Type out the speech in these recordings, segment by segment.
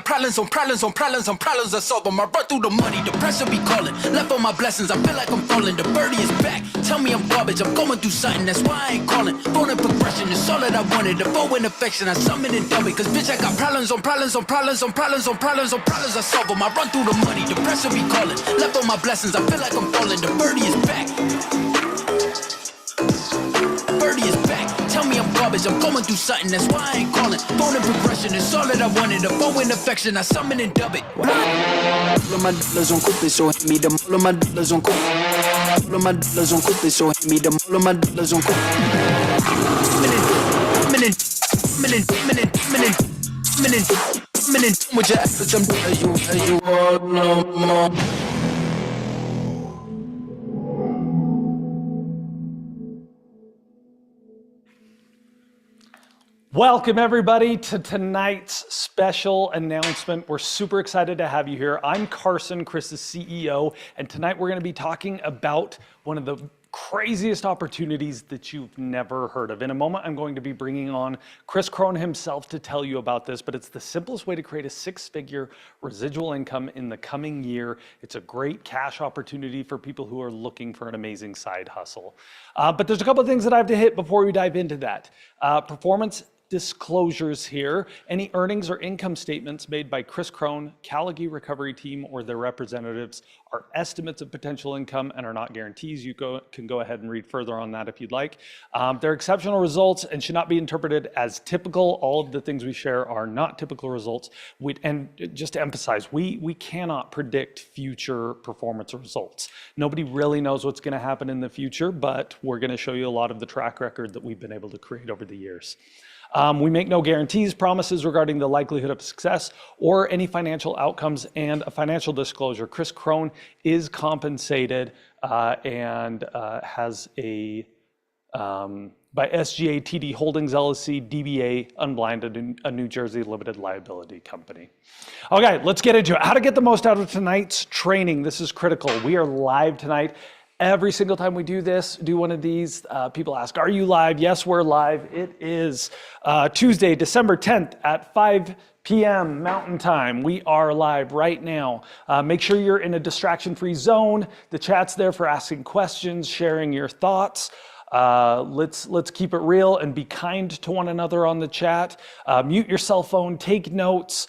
problems on problems on problems on problems I solve them. I run through the money, the pressure be calling. Left on my blessings, I feel like I'm falling. The birdie is back, tell me I'm garbage. I'm going through something, that's why I ain't calling. Phone and progression, it's all that I wanted. The foe and affection, I summon and dumb it. Cause bitch, I got problems on problems on problems on problems on problems on problems I solve them. I run through the money, the pressure be calling. Left on my blessings, I feel like I'm falling. The birdie is back. Birdie is back. Tell me I'm garbage, I'm going through something, that's why I ain't calling. Phone and progression, it's all that I wanted. The foe and affection, I summon and dub it. All of my dollars on coupe, so hit me them. All of my dollars on coupe. All of my dollars on coupe, so hit me them. All of my dollars on coupe. Minute, with your efforts, I'm as you all know more. Welcome everybody to tonight's special announcement. We're super excited to have you here. I'm Carson, Kris's CEO, and tonight we're going to be talking about one of the craziest opportunities that you've never heard of. In a moment, I'm going to be bringing on Kris Krohn himself to tell you about this, but it's the simplest way to create a six-figure residual income in the coming year. It's a great cash opportunity for people who are looking for an amazing side hustle. But there's a couple of things that I have to hit before we dive into that. Performance disclosures here. Any earnings or income statements made by Kris Krohn, Caligie Recovery Team, or their representatives are estimates of potential income and are not guarantees. You can go ahead and read further on that if you'd like. They're exceptional results and should not be interpreted as typical. All of the things we share are not typical results. And just to emphasize, we cannot predict future performance results. Nobody really knows what's going to happen in the future, but we're going to show you a lot of the track record that we've been able to create over the years. We make no guarantees, promises regarding the likelihood of success or any financial outcomes, and a financial disclosure. Kris Krohn is compensated and has a, by SGA TD Holdings LLC, DBA, unblinded, a New Jersey limited liability company. Okay, let's get into it. How to get the most out of tonight's training. This is critical. We are live tonight. Every single time we do one of these, people ask, are you live? Yes, we're live. It is Tuesday, December 10th at 5 p.m. Mountain Time. We are live right now. Make sure you're in a distraction-free zone. The chat's there for asking questions, sharing your thoughts. Let's keep it real and be kind to one another on the chat. Mute your cell phone, take notes,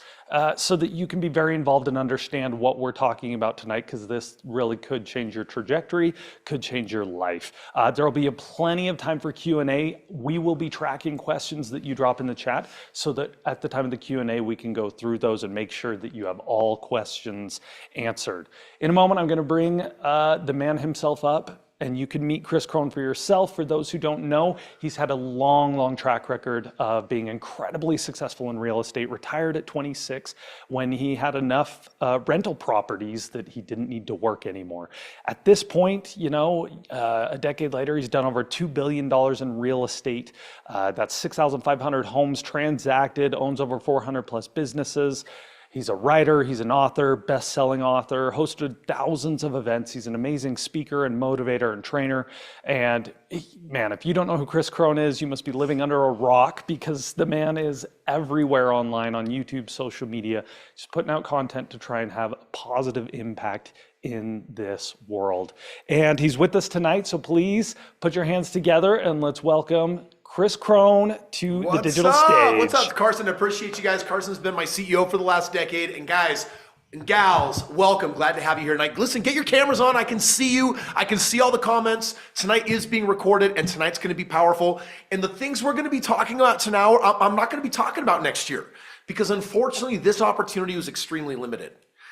so that you can be very involved and understand what we're talking about tonight, because this really could change your trajectory, could change your life. There will be plenty of time for Q&A. We will be tracking questions that you drop in the chat so that at the time of the Q&A, we can go through those and make sure that you have all questions answered. In a moment, I'm going to bring the man himself up, and you can meet Kris Krohn for yourself. For those who don't know, he's had a long track record of being incredibly successful in real estate. Retired at 26 when he had enough rental properties that he didn't need to work anymore. At this point, a decade later, he's done over $2 billion in real estate. That's 6,500 homes transacted, owns over 400 plus businesses. He's a writer, he's an author, best-selling author, hosted thousands of events. He's an amazing speaker and motivator and trainer. And man, if you don't know who Kris Krohn is, you must be living under a rock, because the man is everywhere online, on YouTube, social media, just putting out content to try and have a positive impact in this world. And he's with us tonight, so please put your hands together and let's welcome Kris Krohn to the digital stage. What's up, Carson? I appreciate you guys. Carson's been my CEO for the last decade. And guys and gals, welcome. Glad to have you here tonight. Listen, get your cameras on. I can see you. I can see all the comments. Tonight is being recorded, and tonight's going to be powerful. And the things we're going to be talking about tonight, I'm not going to be talking about next year, because unfortunately, this opportunity was extremely limited.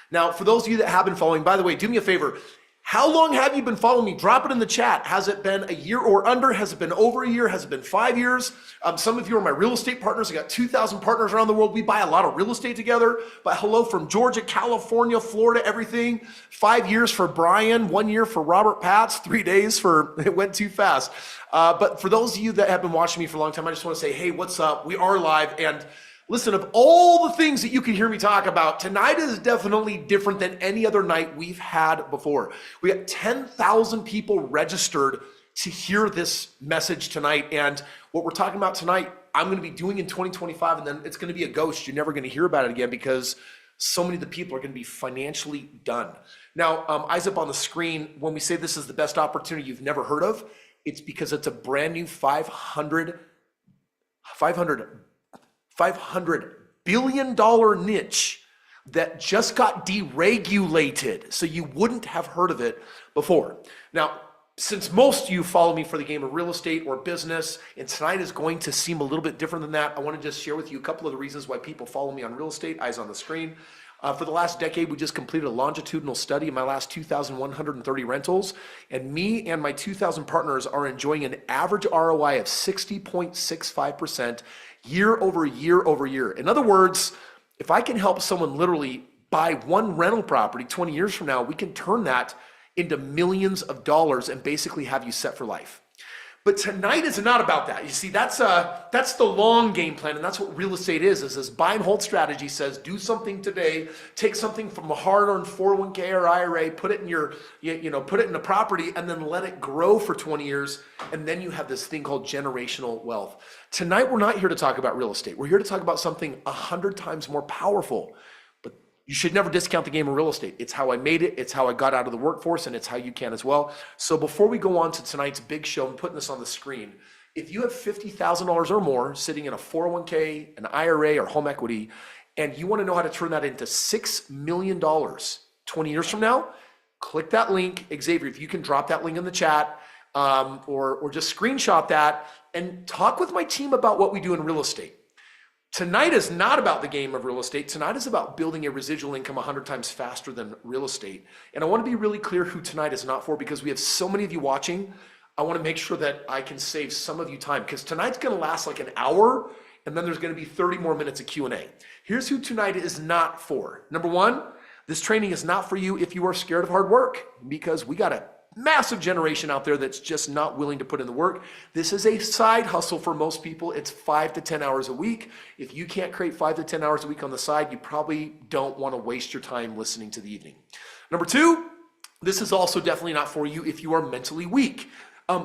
Now, for those of you that have been following, by the way, do me a favor. How long have you been following me? Drop it in the chat. Has it been a year or under? Has it been over a year? Has it been 5 years? Some of you are my real estate partners. I got 2,000 partners around the world. We buy a lot of real estate together. But hello from Georgia, California, Florida, everything. 5 years for Brian, 1 year for Robert Patz, 3 days for, it went too fast. But for those of you that have been watching me for a long time, I just want to say, hey, what's up? We are live. And listen, of all the things that you can hear me talk about, tonight is definitely different than any other night we've had before. We got 10,000 people registered to hear this message tonight. And what we're talking about tonight, I'm going to be doing in 2025, and then it's going to be a ghost. You're never going to hear about it again because so many of the people are going to be financially done. Now, eyes up on the screen, when we say this is the best opportunity you've never heard of, it's because it's a brand new $500 billion niche that just got deregulated. So you wouldn't have heard of it before. Now, since most of you follow me for the game of real estate or business, and tonight is going to seem a little bit different than that, I want to just share with you a couple of the reasons why people follow me on real estate, eyes on the screen. For the last decade, we just completed a longitudinal study of my last 2,130 rentals, and me and my 2,000 partners are enjoying an average ROI of 60.65% year over year over year. In other words, if I can help someone literally buy one rental property 20 years from now, we can turn that into millions of dollars and basically have you set for life. But tonight is not about that. You see, that's the long game plan, and that's what real estate is this buy and hold strategy says, do something today, take something from a hard-earned 401k or IRA, put it in put it in a property, and then let it grow for 20 years, and then you have this thing called generational wealth. Tonight, we're not here to talk about real estate. We're here to talk about something 100 times more powerful. You should never discount the game of real estate. It's how I made it. It's how I got out of the workforce, and it's how you can as well. So before we go on to tonight's big show, I'm putting this on the screen. If you have $50,000 or more sitting in a 401k, an IRA, or home equity, and you want to know how to turn that into $6 million 20 years from now, click that link. Xavier, if you can drop that link in the chat or just screenshot that and talk with my team about what we do in real estate. Tonight is not about the game of real estate. Tonight is about building a residual income 100 times faster than real estate. And I want to be really clear who tonight is not for, because we have so many of you watching. I want to make sure that I can save some of you time, because tonight's going to last like an hour, and then there's going to be 30 more minutes of Q&A. Here's who tonight is not for. Number one, this training is not for you if you are scared of hard work, because we got a massive generation out there that's just not willing to put in the work. This is a side hustle for most people. It's 5 to 10 hours a week. If you can't create 5 to 10 hours a week on the side, you probably don't want to waste your time listening to the evening. Number two, this is also definitely not for you if you are mentally weak.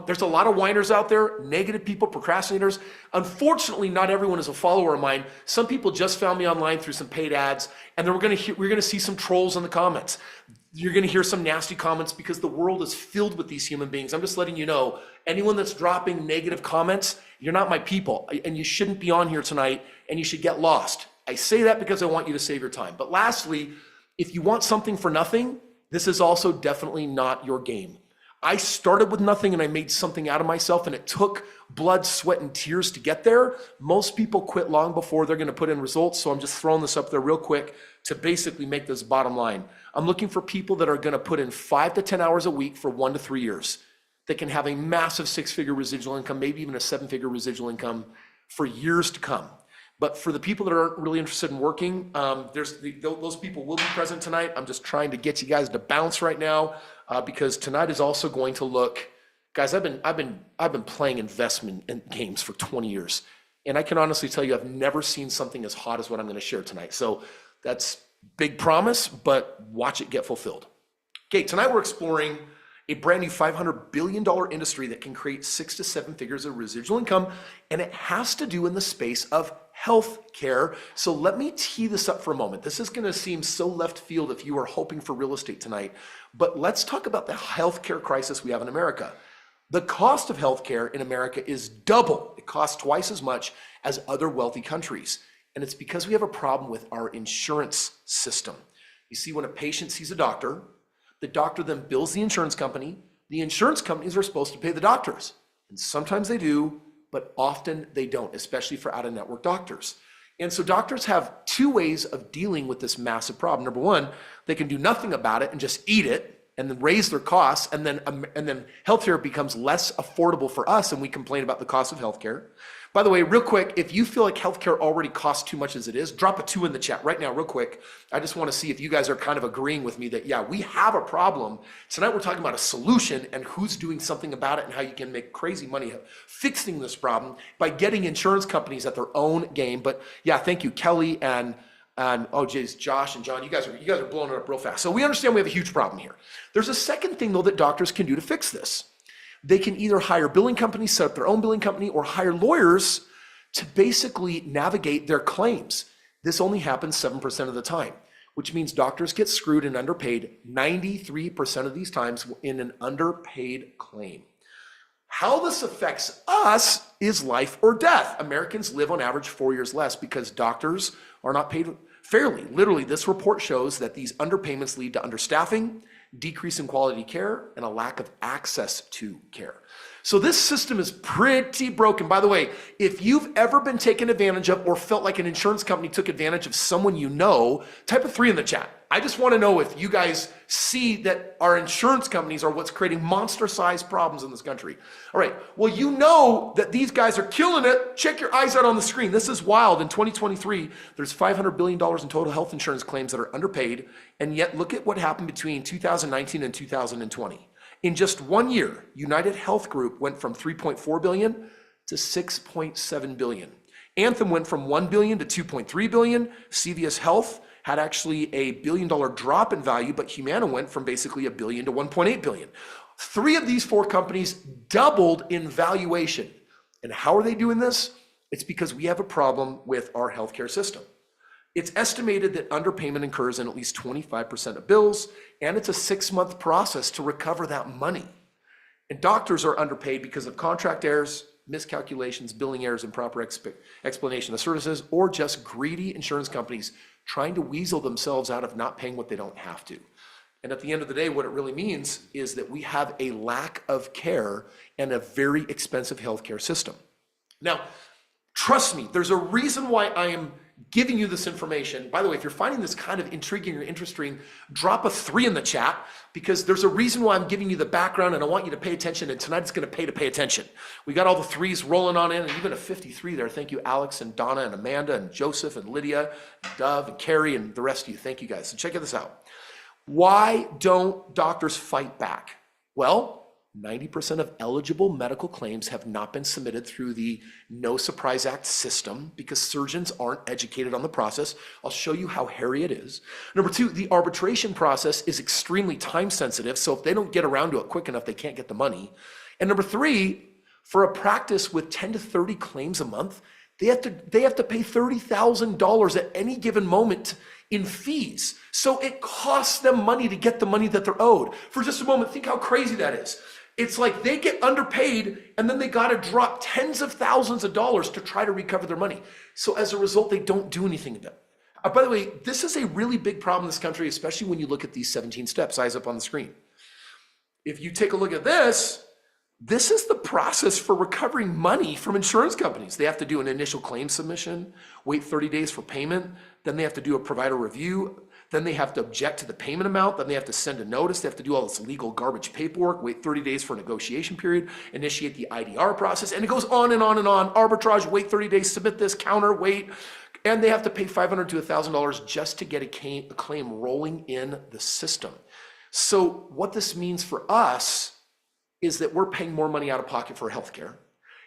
There's a lot of whiners out there, negative people, procrastinators. Unfortunately, not everyone is a follower of mine. Some people just found me online through some paid ads, and then we're going to see some trolls in the comments. You're going to hear some nasty comments because the world is filled with these human beings. I'm just letting you know, anyone that's dropping negative comments, you're not my people, and you shouldn't be on here tonight, and you should get lost. I say that because I want you to save your time. But lastly, if you want something for nothing, this is also definitely not your game. I started with nothing and I made something out of myself, and it took blood, sweat, and tears to get there. Most people quit long before they're going to put in results. So I'm just throwing this up there real quick to basically make this bottom line. I'm looking for people that are going to put in 5 to 10 hours a week for 1 to 3 years. That can have a massive 6-figure residual income, maybe even a 7-figure residual income for years to come. But for the people that aren't really interested in working, those people will be present tonight. I'm just trying to get you guys to bounce right now because tonight is also going to look, guys. I've been playing investment in games for 20 years, and I can honestly tell you I've never seen something as hot as what I'm going to share tonight. So that's big promise, but watch it get fulfilled. Okay, tonight we're exploring a brand new $500 billion industry that can create 6 to 7 figures of residual income, and it has to do in the space of healthcare. So let me tee this up for a moment. This is going to seem so left field if you are hoping for real estate tonight, but let's talk about the healthcare crisis we have in America. The cost of healthcare in America is double. It costs twice as much as other wealthy countries, and it's because we have a problem with our insurance system. You see, when a patient sees a doctor, the doctor then bills the insurance company. The insurance companies are supposed to pay the doctors, and sometimes they do, but often they don't, especially for out-of-network doctors. And so doctors have 2 ways of dealing with this massive problem. Number one, they can do nothing about it and just eat it and then raise their costs, and then healthcare becomes less affordable for us, and we complain about the cost of healthcare. By the way, real quick, if you feel like healthcare already costs too much as it is, drop a 2 in the chat right now, real quick. I just want to see if you guys are kind of agreeing with me that, yeah, we have a problem. Tonight we're talking about a solution and who's doing something about it and how you can make crazy money fixing this problem by getting insurance companies at their own game. But yeah, thank you, Kelly and oh geez, Josh and John, you guys are blowing it up real fast. So we understand we have a huge problem here. There's a second thing though that doctors can do to fix this. They can either hire billing companies, set up their own billing company, or hire lawyers to basically navigate their claims. This only happens 7% of the time, which means doctors get screwed and underpaid 93% of these times in an underpaid claim. How this affects us is life or death. Americans live on average 4 years less because doctors are not paid fairly. Literally, this report shows that these underpayments lead to understaffing, decrease in quality care, and a lack of access to care. So this system is pretty broken. By the way, if you've ever been taken advantage of or felt like an insurance company took advantage of someone you know, type a 3 in the chat. I just want to know if you guys see that our insurance companies are what's creating monster-sized problems in this country. All right, well, you know that these guys are killing it. Check your eyes out on the screen. This is wild. In 2023, there's $500 billion in total health insurance claims that are underpaid, and yet look at what happened between 2019 and 2020. In just 1 year, United Health Group went from 3.4 billion to 6.7 billion. Anthem went from 1 billion to 2.3 billion. CVS Health had actually $1 billion drop in value, but Humana went from basically $1 billion to 1.8 billion. 3 of these 4 companies doubled in valuation. And how are they doing this? It's because we have a problem with our healthcare system. It's estimated that underpayment occurs in at least 25% of bills, and it's a 6-month process to recover that money. And doctors are underpaid because of contract errors, miscalculations, billing errors, improper explanation of services, or just greedy insurance companies trying to weasel themselves out of not paying what they don't have to. And at the end of the day, what it really means is that we have a lack of care and a very expensive healthcare system. Now, trust me, there's a reason why I am giving you this information. By the way, if you're finding this kind of intriguing or interesting, drop a 3 in the chat, because there's a reason why I'm giving you the background and I want you to pay attention, and tonight it's going to pay attention. We got all the 3s rolling on in, and even a 53 there. Thank you, Alex and Donna and Amanda and Joseph and Lydia, and Dove and Carrie and the rest of you. Thank you guys. So check this out. Why don't doctors fight back? Well, 90% of eligible medical claims have not been submitted through the No Surprise Act system because surgeons aren't educated on the process. I'll show you how hairy it is. Number 2, the arbitration process is extremely time sensitive, so if they don't get around to it quick enough, they can't get the money. And number 3, for a practice with 10 to 30 claims a month, they have to pay $30,000 at any given moment in fees. So it costs them money to get the money that they're owed. For just a moment, think how crazy that is. It's like they get underpaid and then they got to drop tens of thousands of dollars to try to recover their money. So as a result, they don't do anything about it. By the way, this is a really big problem in this country, especially when you look at these 17 steps, eyes up on the screen. If you take a look at this is the process for recovering money from insurance companies. They have to do an initial claim submission, wait 30 days for payment, then they have to do a provider review, then they have to object to the payment amount, then they have to send a notice, they have to do all this legal garbage paperwork, wait 30 days for a negotiation period, initiate the IDR process, and it goes on and on and on. Arbitrage, wait 30 days, submit this, counter, wait, and they have to pay $500 to $1,000 just to get a claim rolling in the system. So what this means for us is that we're paying more money out of pocket for healthcare.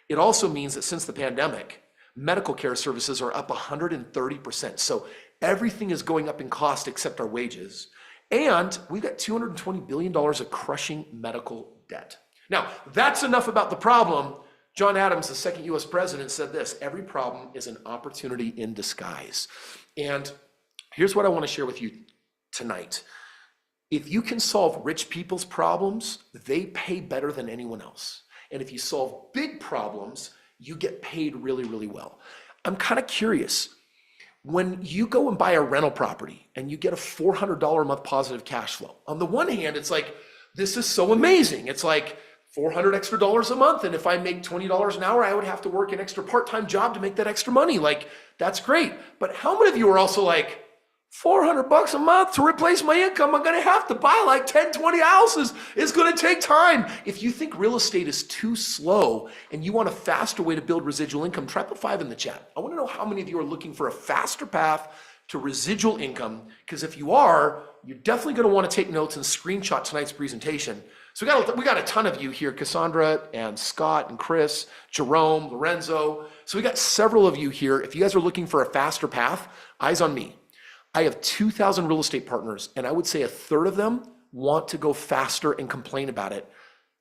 It also means that since the pandemic, medical care services are up 130%. So everything is going up in cost except our wages. And we've got $220 billion of crushing medical debt. Now, that's enough about the problem. John Adams, the second US president, said this: every problem is an opportunity in disguise. And here's what I want to share with you tonight. If you can solve rich people's problems, they pay better than anyone else. And if you solve big problems, you get paid really, really well. I'm kind of curious. When you go and buy a rental property and you get a $400 a month positive cash flow, on the one hand, it's like, this is so amazing. It's like $400 extra a month. And if I make $20 an hour, I would have to work an extra part-time job to make that extra money. Like, that's great. But how many of you are also like, $400 a month to replace my income, I'm gonna have to buy like 10, 20 houses. It's gonna take time. If you think real estate is too slow and you want a faster way to build residual income, drop a 5 in the chat. I wanna know how many of you are looking for a faster path to residual income, because if you are, you're definitely gonna wanna take notes and screenshot tonight's presentation. So we got a ton of you here, Cassandra and Scott and Chris, Jerome, Lorenzo. So we got several of you here. If you guys are looking for a faster path, eyes on me. I have 2,000 real estate partners, and I would say a third of them want to go faster and complain about it.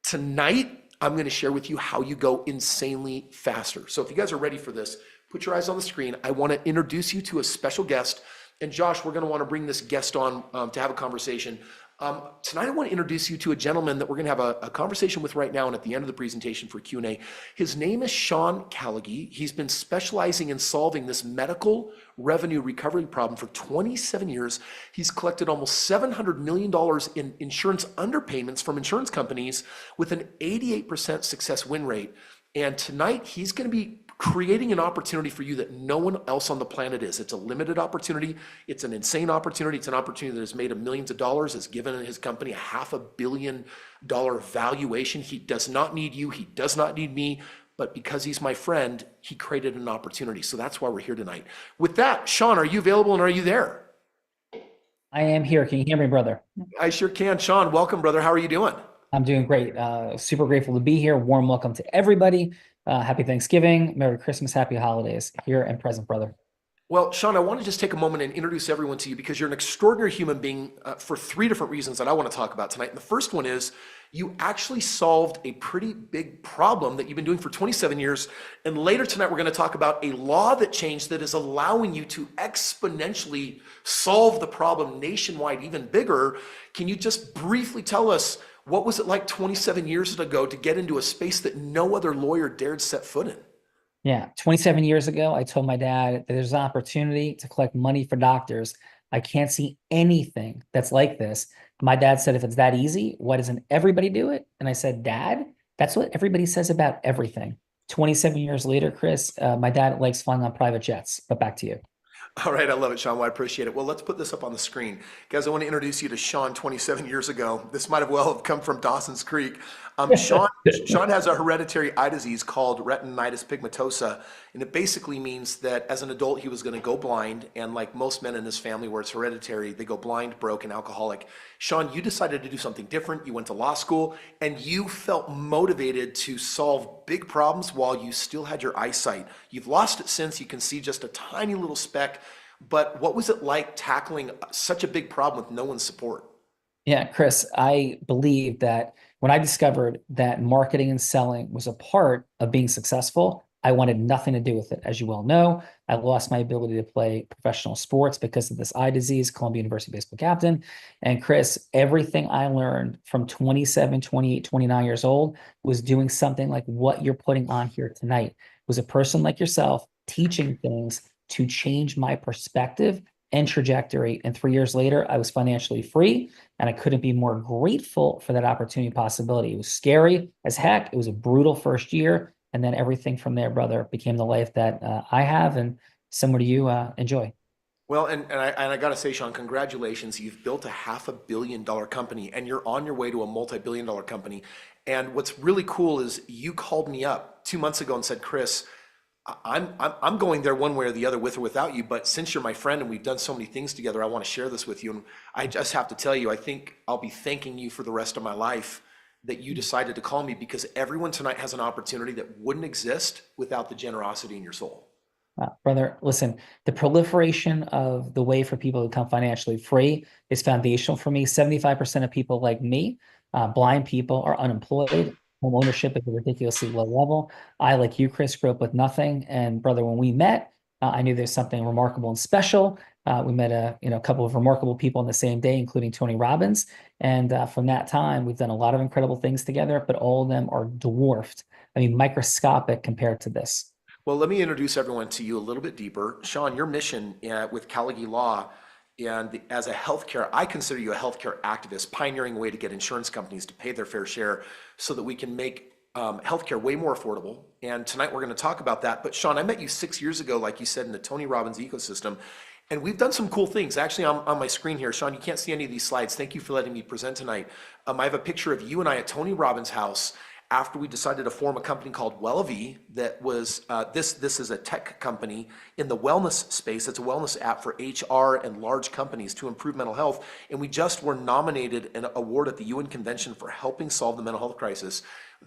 Tonight, I'm going to share with you how you go insanely faster. So if you guys are ready for this, put your eyes on the screen. I want to introduce you to a special guest. And Josh, we're going to want to bring this guest on to have a conversation. Tonight, I want to introduce you to a gentleman that we're going to have a conversation with right now and at the end of the presentation for Q&A. His name is Sean Callaghy. He's been specializing in solving this medical revenue recovery problem for 27 years. He's collected almost $700 million in insurance underpayments from insurance companies with an 88% success win rate. And tonight, he's going to be creating an opportunity for you that no one else on the planet is. It's a limited opportunity. It's an insane opportunity. It's an opportunity that has made him millions of dollars, has given his company a $500 million valuation. He does not need you. He does not need me. But because he's my friend, he created an opportunity. So that's why we're here tonight. With that, Sean, are you available and are you there? I am here. Can you hear me, brother? I sure can. Sean, welcome, brother. How are you doing? I'm doing great. Super grateful to be here. Warm welcome to everybody. Happy Thanksgiving, Merry Christmas, Happy Holidays, here and present, brother. Well, Sean, I want to just take a moment and introduce everyone to you because you're an extraordinary human being for three different reasons that I want to talk about tonight. And the first one is you actually solved a pretty big problem that you've been doing for 27 years. And later tonight, we're going to talk about a law that changed that is allowing you to exponentially solve the problem nationwide, even bigger. Can you just briefly tell us what was it like 27 years ago to get into a space that no other lawyer dared set foot in? Yeah, 27 years ago, I told my dad that there's an opportunity to collect money for doctors. I can't see anything that's like this. My dad said, if it's that easy, why doesn't everybody do it? And I said, Dad, that's what everybody says about everything. 27 years later, Kris, my dad likes flying on private jets, but back to you. All right, I love it, Sean. Well, I appreciate it. Well, let's put this up on the screen. Guys, I want to introduce you to Sean 27 years ago. This might have well have come from Dawson's Creek. Sean has a hereditary eye disease called retinitis pigmentosa, and it basically means that as an adult, he was going to go blind, and like most men in his family where it's hereditary, they go blind, broke, and alcoholic. Sean, you decided to do something different. You went to law school, and you felt motivated to solve big problems while you still had your eyesight. You've lost it since. You can see just a tiny little speck, but what was it like tackling such a big problem with no one's support? Yeah, Kris, I believe that when I discovered that marketing and selling was a part of being successful, I wanted nothing to do with it. As you well know, I lost my ability to play professional sports because of this eye disease, Columbia University baseball captain. And Kris, everything I learned from 27, 28, 29 years old was doing something like what you're putting on here tonight. It was a person like yourself teaching things to change my perspective and trajectory. And 3 years later, I was financially free, and I couldn't be more grateful for that opportunity and possibility. It was scary as heck. It was a brutal first year. And then everything from there, brother, became the life that I have and similar to you enjoy. Well, and I got to say, Sean, congratulations. You've built a $500 million company, and you're on your way to a multi-billion-dollar company. And what's really cool is you called me up 2 months ago and said, Kris, I'm going there one way or the other with or without you, but since you're my friend and we've done so many things together, I want to share this with you. And I just have to tell you, I think I'll be thanking you for the rest of my life that you decided to call me, because everyone tonight has an opportunity that wouldn't exist without the generosity in your soul. Brother, listen, the proliferation of the way for people to become financially free is foundational for me. 75% of people like me, blind people, are unemployed. Home ownership is a ridiculously low level. I, like you, Kris, grew up with nothing. And brother, when we met, I knew there's something remarkable and special. We met a couple of remarkable people on the same day, including Tony Robbins. And from that time, we've done a lot of incredible things together, but all of them are dwarfed. I mean, microscopic compared to this. Well, let me introduce everyone to you a little bit deeper. Sean, your mission with Callaghy Law, and as a healthcare, I consider you a healthcare activist, pioneering a way to get insurance companies to pay their fair share so that we can make healthcare way more affordable. And tonight we're going to talk about that. But Sean, I met you 6 years ago, like you said, in the Tony Robbins ecosystem. And we've done some cool things. Actually, on my screen here, Sean, you can't see any of these slides. Thank you for letting me present tonight. I have a picture of you and I at Tony Robbins' house after we decided to form a company called WellV that was, this is a tech company in the wellness space. It's a wellness app for HR and large companies to improve mental health. And we just were nominated an award at the UN Convention for helping solve the mental health crisis.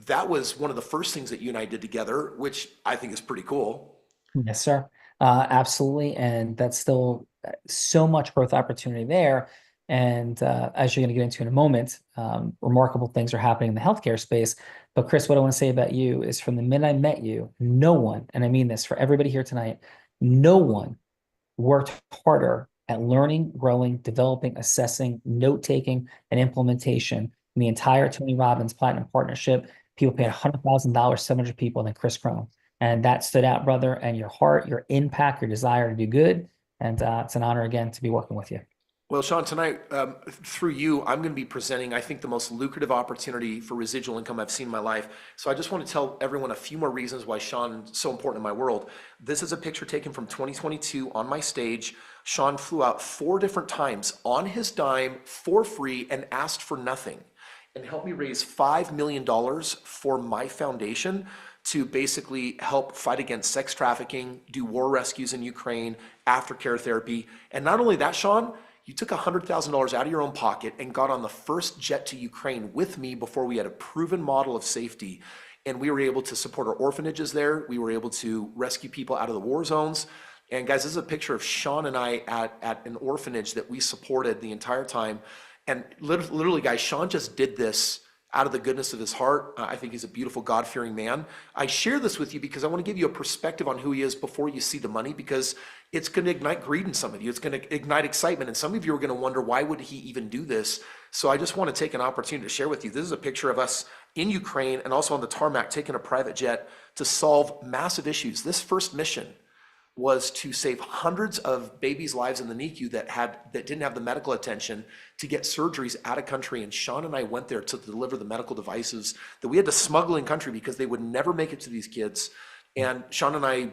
That was one of the first things that you and I did together, which I think is pretty cool. Yes, sir. Absolutely. And that's still so much growth opportunity there. And as you're going to get into in a moment, remarkable things are happening in the healthcare space. But Kris, what I want to say about you is from the minute I met you, no one, and I mean this for everybody here tonight, no one worked harder at learning, growing, developing, assessing, note-taking, and implementation in the entire Tony Robbins Platinum Partnership. People paid $100,000, 700 people, than Kris Krohn. And that stood out, brother, and your heart, your impact, your desire to do good. And it's an honor again to be working with you. Well, Sean, tonight, through you, I'm going to be presenting, I think, the most lucrative opportunity for residual income I've seen in my life. So I just want to tell everyone a few more reasons why Sean is so important in my world. This is a picture taken from 2022 on my stage. Sean flew out 4 different times on his dime for free and asked for nothing, and helped me raise $5 million for my foundation to basically help fight against sex trafficking, do war rescues in Ukraine, aftercare therapy. And not only that, Sean, you took $100,000 out of your own pocket and got on the first jet to Ukraine with me before we had a proven model of safety. And we were able to support our orphanages there. We were able to rescue people out of the war zones. And guys, this is a picture of Sean and I at an orphanage that we supported the entire time. And literally, guys, Sean just did this out of the goodness of his heart. I think he's a beautiful, God-fearing man. I share this with you because I want to give you a perspective on who he is before you see the money, because it's going to ignite greed in some of you. It's going to ignite excitement. And some of you are going to wonder, why would he even do this? So I just want to take an opportunity to share with you. This is a picture of us in Ukraine and also on the tarmac taking a private jet to solve massive issues. This first mission was to save hundreds of babies' lives in the NICU that didn't have the medical attention to get surgeries out of country. And Sean and I went there to deliver the medical devices that we had to smuggle in country because they would never make it to these kids. And Sean and I,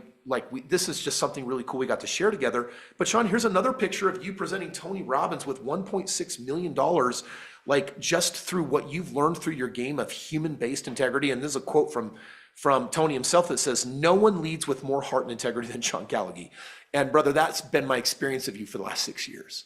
this is just something really cool we got to share together. But Sean, here's another picture of you presenting Tony Robbins with $1.6 million, like just through what you've learned through your game of human-based integrity. And this is a quote from Tony himself that says, "No one leads with more heart and integrity than Sean Callaghy." And brother, that's been my experience of you for the last 6 years.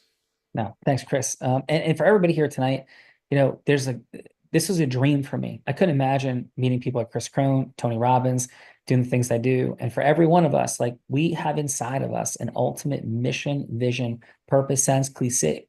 No, thanks, Kris. And for everybody here tonight, this was a dream for me. I couldn't imagine meeting people like Kris Krohn, Tony Robbins, doing the things I do. And for every one of us, we have inside of us an ultimate mission, vision, purpose. Sounds cliche,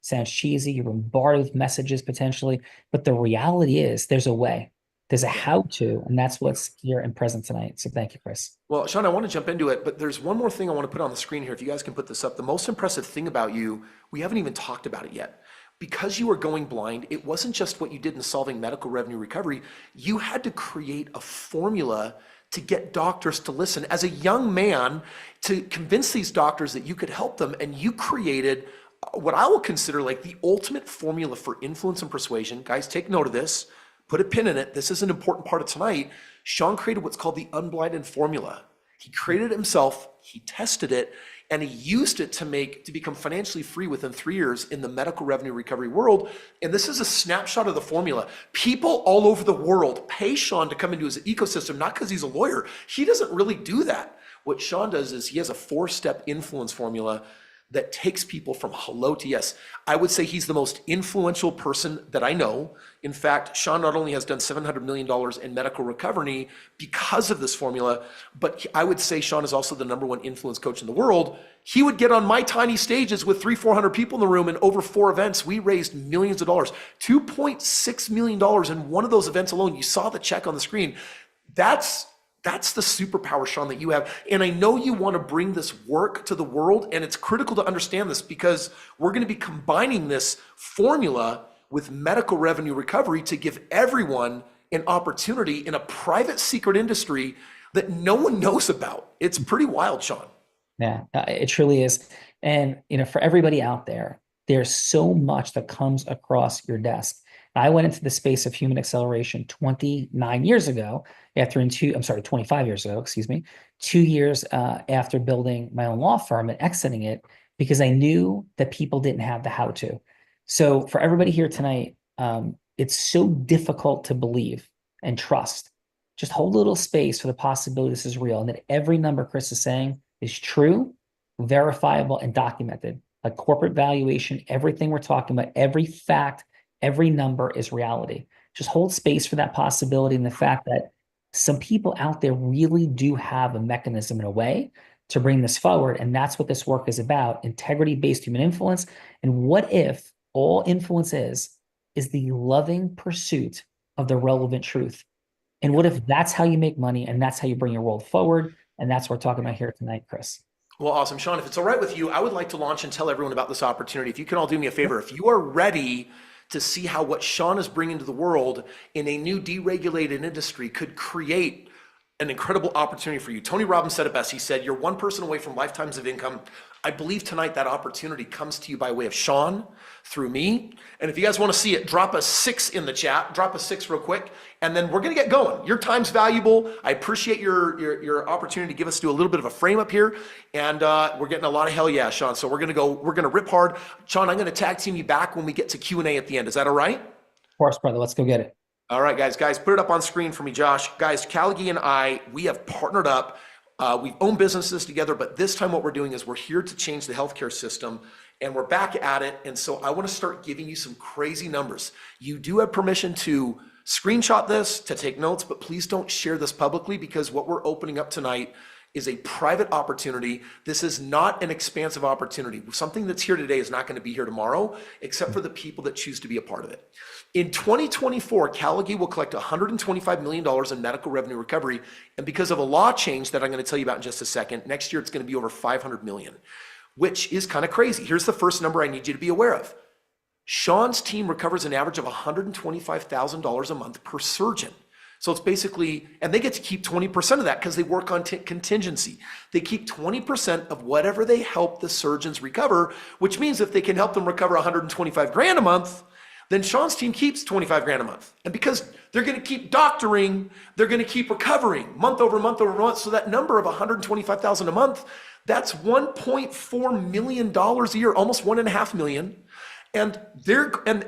sounds cheesy. You're bombarded with messages potentially, but the reality is there's a way. There's a how-to, and that's what's here and present tonight. So thank you, Kris. Well, Sean, I want to jump into it, but there's one more thing I want to put on the screen here. If you guys can put this up, the most impressive thing about you, we haven't even talked about it yet. Because you were going blind, it wasn't just what you did in solving medical revenue recovery. You had to create a formula to get doctors to listen. As a young man, to convince these doctors that you could help them, and you created what I will consider like the ultimate formula for influence and persuasion. Guys, take note of this. Put a pin in it. This is an important part of tonight. Sean created what's called the unblinded formula. He created it himself, he tested it, and he used it to become financially free within 3 years in the medical revenue recovery world. And this is a snapshot of the formula. People all over the world pay Sean to come into his ecosystem, not because he's a lawyer. He doesn't really do that. What Sean does is he has a 4-step influence formula that takes people from hello to yes. I would say he's the most influential person that I know. In fact, Sean not only has done $700 million in medical recovery because of this formula, but I would say Sean is also the #1 influence coach in the world. He would get on my tiny stages with 300-400 people in the room, and over 4 events, we raised millions of dollars, $2.6 million in one of those events alone. You saw the check on the screen. That's the superpower, Sean, that you have. And I know you want to bring this work to the world, and it's critical to understand this because we're going to be combining this formula with medical revenue recovery to give everyone an opportunity in a private secret industry that no one knows about. It's pretty wild, Sean. Yeah, it truly is. And, for everybody out there, there's so much that comes across your desk. I went into the space of human acceleration 29 years ago, 25 years ago, 2 years after building my own law firm and exiting it, because I knew that people didn't have the how-to. So for everybody here tonight, it's so difficult to believe and trust. Just hold a little space for the possibility this is real, and that every number Kris is saying is true, verifiable, and documented. Like corporate valuation, everything we're talking about, every fact, every number is reality. Just hold space for that possibility and the fact that some people out there really do have a mechanism in a way to bring this forward. And that's what this work is about, integrity-based human influence. And what if all influence is the loving pursuit of the relevant truth? And what if that's how you make money and that's how you bring your world forward? And that's what we're talking about here tonight, Kris. Well, awesome. Sean, if it's all right with you, I would like to launch and tell everyone about this opportunity. If you can all do me a favor, if you are ready to see how what Sean is bringing to the world in a new deregulated industry could create an incredible opportunity for you. Tony Robbins said it best. He said, you're one person away from lifetimes of income. I believe tonight that opportunity comes to you by way of Sean, through me. And if you guys want to see it, drop a 6 in the chat. Drop a 6 real quick, and then we're going to get going. Your time's valuable. I appreciate your opportunity to give us do a little bit of a frame up here, and we're getting a lot of hell yeah, Sean. So we're going to rip hard. Sean, I'm going to tag team you back when we get to Q&A at the end. Is that all right? Of course, brother. Let's go get it. All right, guys, put it up on screen for me, Josh. Guys, Callagee and I, we have partnered up. We've owned businesses together, but this time what we're doing is we're here to change the healthcare system, and we're back at it. And so I want to start giving you some crazy numbers. You do have permission to screenshot this, to take notes, but please don't share this publicly, because what we're opening up tonight is a private opportunity. This is not an expansive opportunity. Something that's here today is not going to be here tomorrow, except for the people that choose to be a part of it. In 2024, Callagee will collect $125 million in medical revenue recovery. And because of a law change that I'm going to tell you about in just a second, next year it's going to be over $500 million, which is kind of crazy. Here's the first number I need you to be aware of. Sean's team recovers an average of $125,000 a month per surgeon. So it's basically, and they get to keep 20% of that because they work on contingency. They keep 20% of whatever they help the surgeons recover, which means if they can help them recover 125 grand a month, then Sean's team keeps 25 grand a month. And because they're going to keep doctoring, they're going to keep recovering month over month over month. So that number of 125,000 a month, that's $1.4 million a year, almost $1.5 million. And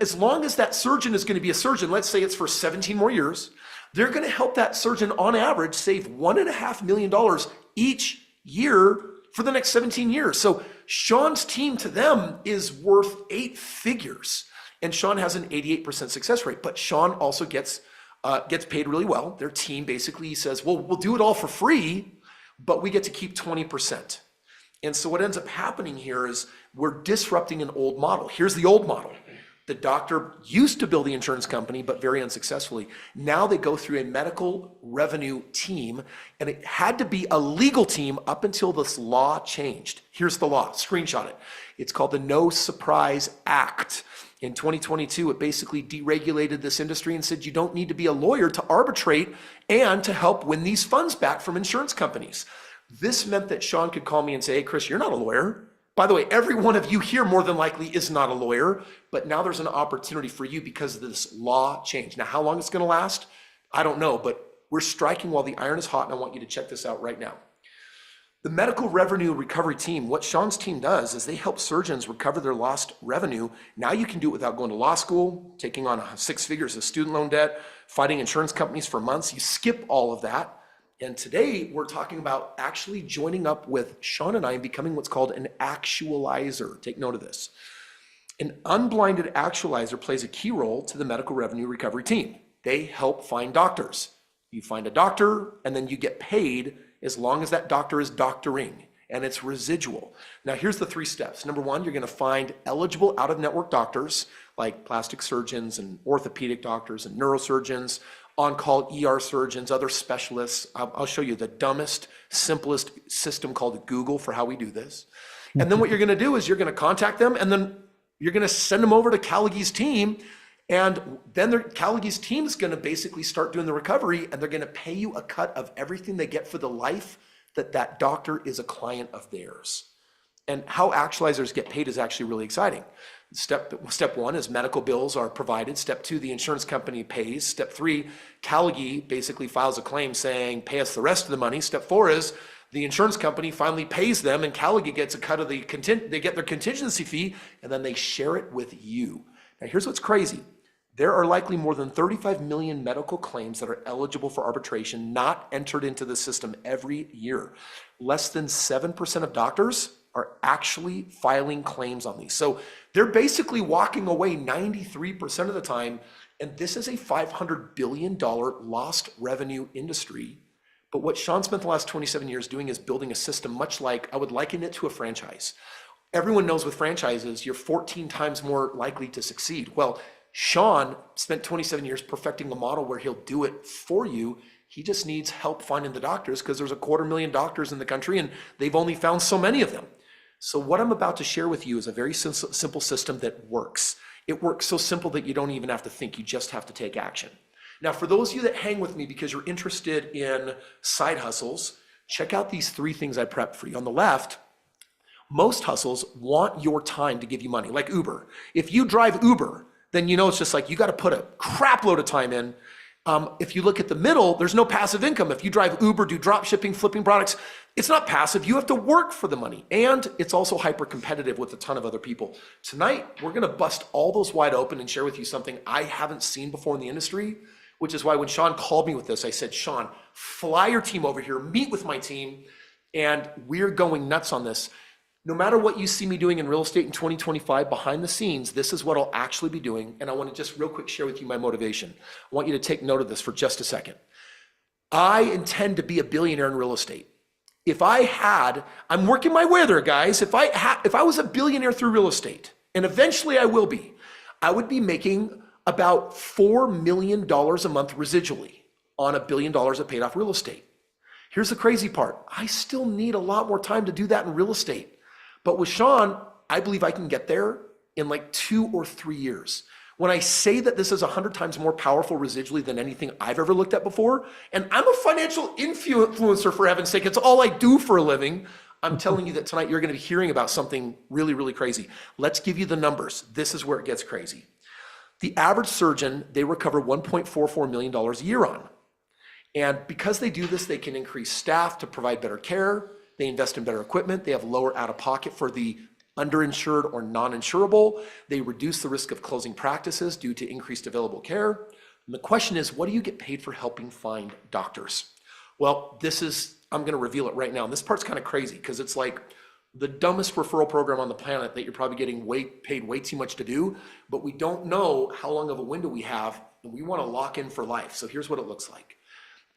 as long as that surgeon is going to be a surgeon, let's say it's for 17 more years, they're going to help that surgeon on average save $1.5 million each year for the next 17 years. So Sean's team to them is worth 8 figures. And Sean has an 88% success rate, but Sean also gets paid really well. Their team basically says, well, we'll do it all for free, but we get to keep 20%. And so what ends up happening here is we're disrupting an old model. Here's the old model. The doctor used to build the insurance company, but very unsuccessfully. Now they go through a medical revenue team, and it had to be a legal team up until this law changed. Here's the law, screenshot it. It's called the No Surprise Act. In 2022, it basically deregulated this industry and said you don't need to be a lawyer to arbitrate and to help win these funds back from insurance companies. This meant that Sean could call me and say, hey, Kris, you're not a lawyer. By the way, every one of you here more than likely is not a lawyer, but now there's an opportunity for you because of this law change. Now, how long it's going to last, I don't know, but we're striking while the iron is hot, and I want you to check this out right now. The medical revenue recovery team, what Sean's team does is they help surgeons recover their lost revenue. Now you can do it without going to law school, taking on 6 figures of student loan debt, fighting insurance companies for months. You skip all of that. And today we're talking about actually joining up with Sean and I and becoming what's called an actualizer. Take note of this. An unblinded actualizer plays a key role to the medical revenue recovery team. They help find doctors. You find a doctor and then you get paid as long as that doctor is doctoring, and it's residual. Now here's the 3 steps. Number 1, you're going to find eligible out-of-network doctors like plastic surgeons and orthopedic doctors and neurosurgeons, on-call ER surgeons, other specialists. I'll show you the dumbest, simplest system called Google for how we do this. And then what you're going to do is you're going to contact them, and then you're going to send them over to Callagee's team. And then Callagee's team is going to basically start doing the recovery, and they're going to pay you a cut of everything they get for the life that doctor is a client of theirs. And how actualizers get paid is actually really exciting. Step 1 is medical bills are provided. Step 2, the insurance company pays. Step 3, Callagee basically files a claim saying, pay us the rest of the money. Step 4 is the insurance company finally pays them, and Callagee gets a cut of they get their contingency fee, and then they share it with you. Now here's what's crazy. There are likely more than 35 million medical claims that are eligible for arbitration not entered into the system every year. Less than 7% of doctors are actually filing claims on these. So they're basically walking away 93% of the time. And this is a $500 billion lost revenue industry But what Sean spent the last 27 years doing is building a system much like, I would liken it to a franchise. Everyone knows with franchises, you're 14 times more likely to succeed. Well, Sean spent 27 years perfecting a model where he'll do it for you. He just needs help finding the doctors because there's 250,000 doctors in the country and they've only found so many of them. So what I'm about to share with you is a very simple system that works. It works so simple that you don't even have to think, you just have to take action. Now, for those of you that hang with me because you're interested in side hustles, check out these 3 things I prepped for you. On the left, most hustles want your time to give you money, like Uber. If you drive Uber, then you know it's just like you got to put a crap load of time in. If you look at the middle, there's no passive income. If you drive Uber, do drop shipping, flipping products, it's not passive. You have to work for the money. And it's also hyper competitive with a ton of other people. Tonight, we're going to bust all those wide open and share with you something I haven't seen before in the industry, which is why when Sean called me with this, I said, Sean, fly your team over here, meet with my team, and we're going nuts on this. No matter what you see me doing in real estate in 2025, behind the scenes, this is what I'll actually be doing. And I want to just real quick share with you my motivation. I want you to take note of this for just a second. I intend to be a billionaire in real estate. I'm working my way there, guys. If I was a billionaire through real estate, and eventually I will be, I would be making about $4 million a month residually on $1 billion of paid off real estate. Here's the crazy part. I still need a lot more time to do that in real estate. But with Sean, I believe I can get there in like 2 or 3 years. When I say that this is 100 times more powerful residually than anything I've ever looked at before, and I'm a financial influencer for heaven's sake, it's all I do for a living, I'm telling you that tonight you're going to be hearing about something really, really crazy. Let's give you the numbers. This is where it gets crazy. The average surgeon, they recover $1.44 million a year on. And because they do this, they can increase staff to provide better care. They invest in better equipment. They have lower out-of-pocket for the underinsured or non-insurable. They reduce the risk of closing practices due to increased available care. And the question is, what do you get paid for helping find doctors? Well, I'm going to reveal it right now. And this part's kind of crazy because it's like the dumbest referral program on the planet that you're probably getting paid way too much to do, but we don't know how long of a window we have, and we want to lock in for life. So here's what it looks like.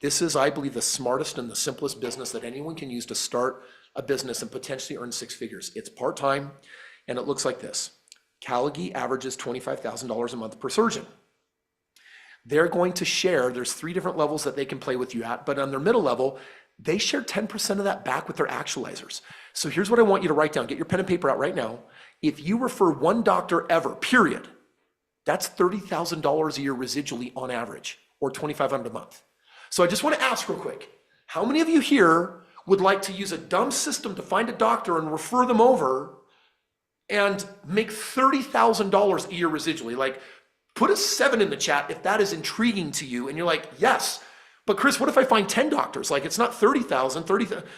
This is, I believe, the smartest and the simplest business that anyone can use to start a business and potentially earn 6 figures. It's part-time, and it looks like this. Caligie averages $25,000 a month per surgeon. They're going to share, there's 3 different levels that they can play with you at, but on their middle level, they share 10% of that back with their actualizers. So here's what I want you to write down. Get your pen and paper out right now. If you refer 1 doctor ever, period, that's $30,000 a year residually on average, or $2,500 a month. So I just want to ask real quick, how many of you here would like to use a dumb system to find a doctor and refer them over and make $30,000 a year residually? Like, put a 7 in the chat if that is intriguing to you and you're like, yes. But Kris, what if I find 10 doctors? Like, it's not 30,000,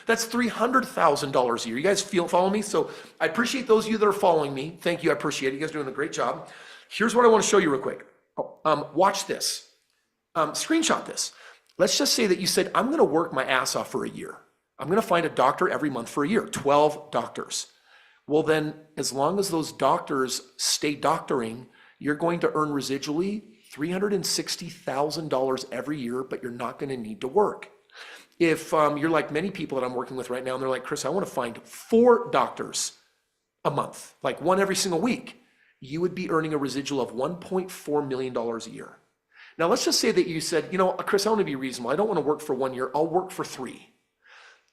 that's $300,000 a year. You guys follow me? So I appreciate those of you that are following me. Thank you, I appreciate it. You guys are doing a great job. Here's what I want to show you real quick. Watch this. Screenshot this. Let's just say that you said, I'm going to work my ass off for a year. I'm going to find a doctor every month for a year, 12 doctors. Well, then, as long as those doctors stay doctoring, you're going to earn residually $360,000 every year, but you're not going to need to work. If you're like many people that I'm working with right now, and they're like, Kris, I want to find 4 doctors a month, like 1 every single week, you would be earning a residual of $1.4 million a year. Now, let's just say that you said, you know, Kris, I want to be reasonable. I don't want to work for 1 year. I'll work for 3.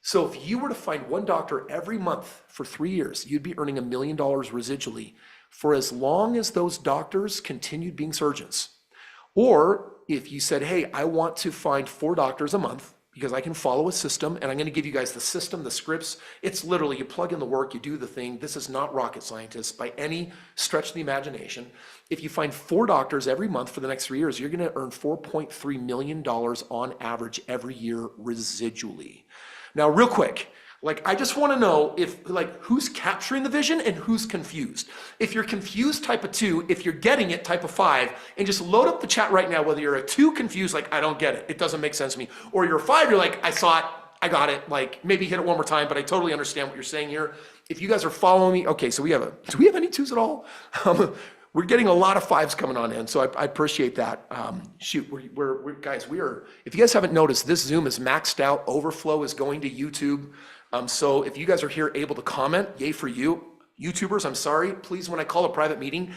So if you were to find 1 doctor every month for 3 years, you'd be earning $1 million residually for as long as those doctors continued being surgeons. Or if you said, hey, I want to find 4 doctors a month because I can follow a system, and I'm going to give you guys the system, the scripts. It's literally, you plug in the work, you do the thing. This is not rocket scientists by any stretch of the imagination. If you find 4 doctors every month for the next 3 years, you're going to earn $4.3 million on average every year residually. Now, real quick, like, I just want to know if, like, who's capturing the vision and who's confused. If you're confused, type a 2. If you're getting it, type a 5. And just load up the chat right now, whether you're a 2 confused, like, I don't get it, it doesn't make sense to me. Or you're a 5, you're like, I saw it, I got it. Like, maybe hit it one more time, but I totally understand what you're saying here. If you guys are following me, okay, so do we have any 2s at all? We're getting a lot of fives coming on in, so I appreciate that. Shoot, we're guys, if you guys haven't noticed, this Zoom is maxed out. Overflow is going to YouTube. So if you guys are here able to comment, yay for you. YouTubers, I'm sorry, please, when I call a private meeting,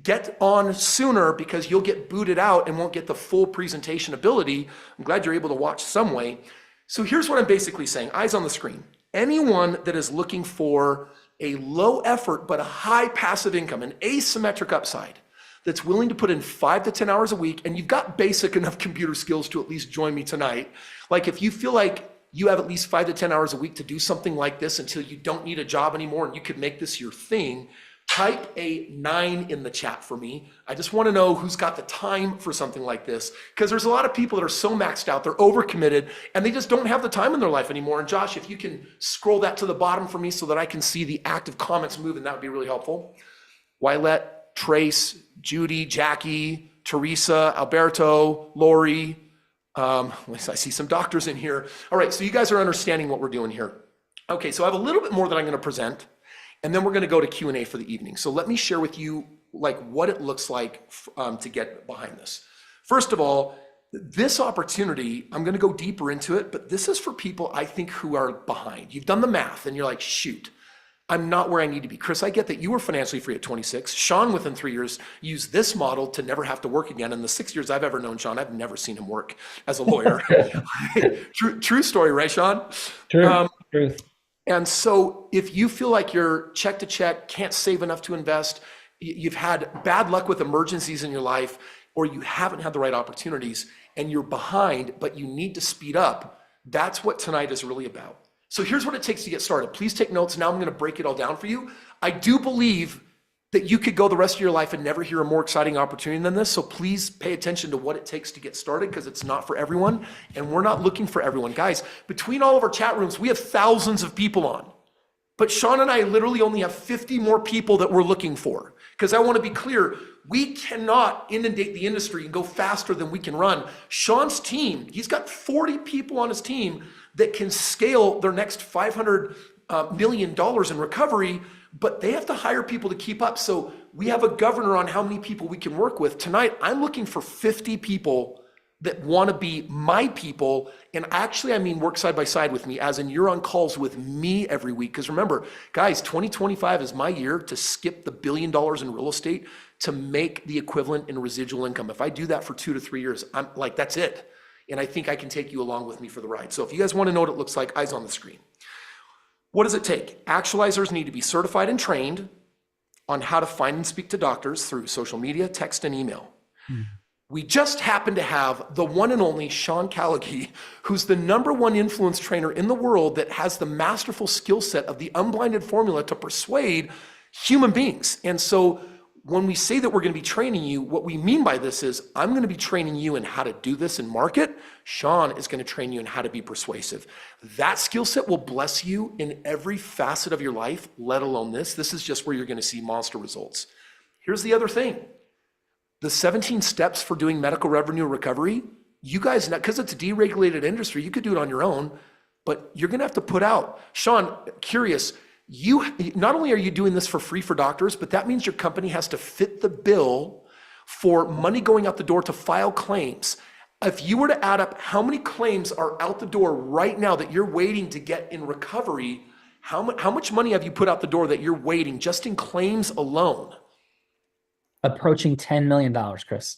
get on sooner because you'll get booted out and won't get the full presentation ability. I'm glad you're able to watch some way. So here's what I'm basically saying, eyes on the screen. Anyone that is looking for a low effort but a high passive income, an asymmetric upside, that's willing to put in 5 to 10 hours a week, and you've got basic enough computer skills to at least join me tonight. Like if you feel like you have at least 5 to 10 hours a week to do something like this until you don't need a job anymore and you could make this your thing, type a 9 in the chat for me. I just want to know who's got the time for something like this, because there's a lot of people that are so maxed out, they're overcommitted, and they just don't have the time in their life anymore. And Josh, if you can scroll that to the bottom for me so that I can see the active comments moving, that would be really helpful. Wylet, Trace, Judy, Jackie, Teresa, Alberto, Lori. I see some doctors in here. All right, so you guys are understanding what we're doing here. Okay, so I have a little bit more that I'm going to present, and then we're going to go to Q&A for the evening. So let me share with you like what it looks like to get behind this. First of all, this opportunity, I'm going to go deeper into it, but this is for people I think who are behind. You've done the math, and you're like, shoot, I'm not where I need to be. Kris, I get that you were financially free at 26. Sean, within 3 years, used this model to never have to work again. In the 6 years I've ever known Sean, I've never seen him work as a lawyer. True story, right, Sean? Truth. And so if you feel like you're check to check, can't save enough to invest, you've had bad luck with emergencies in your life, or you haven't had the right opportunities, and you're behind, but you need to speed up, that's what tonight is really about. So here's what it takes to get started. Please take notes. Now I'm going to break it all down for you. I do believe that you could go the rest of your life and never hear a more exciting opportunity than this. So please pay attention to what it takes to get started, because it's not for everyone, and we're not looking for everyone. Guys, between all of our chat rooms, we have thousands of people on. But Sean and I literally only have 50 more people that we're looking for. Because I want to be clear, we cannot inundate the industry and go faster than we can run. Sean's team, he's got 40 people on his team that can scale their next $500 million in recovery, but they have to hire people to keep up. So we have a governor on how many people we can work with. Tonight, I'm looking for 50 people that want to be my people. And actually, I mean, work side by side with me, as in you're on calls with me every week. Because remember, guys, 2025 is my year to skip the $1 billion in real estate to make the equivalent in residual income. If I do that for 2 to 3 years, I'm like, that's it. And I think I can take you along with me for the ride. So if you guys want to know what it looks like, eyes on the screen. What does it take? Actualizers need to be certified and trained on how to find and speak to doctors through social media, text, and email. We just happen to have the one and only Sean Callaghy, who's the #1 influence trainer in the world that has the masterful skill set of the unblinded formula to persuade human beings. And so when we say that we're going to be training you, what we mean by this is I'm going to be training you in how to do this in market. Sean is going to train you in how to be persuasive. That skill set will bless you in every facet of your life, let alone this. This is just where you're going to see monster results. Here's the other thing. The 17 steps for doing medical revenue recovery, you guys, because it's a deregulated industry, you could do it on your own, but you're going to have to put out. Sean, curious, you not only are you doing this for free for doctors, but that means your company has to fit the bill for money going out the door to file claims. If you were to add up how many claims are out the door right now that you're waiting to get in recovery, how much money have you put out the door that you're waiting just in claims alone? Approaching $10 million, Kris.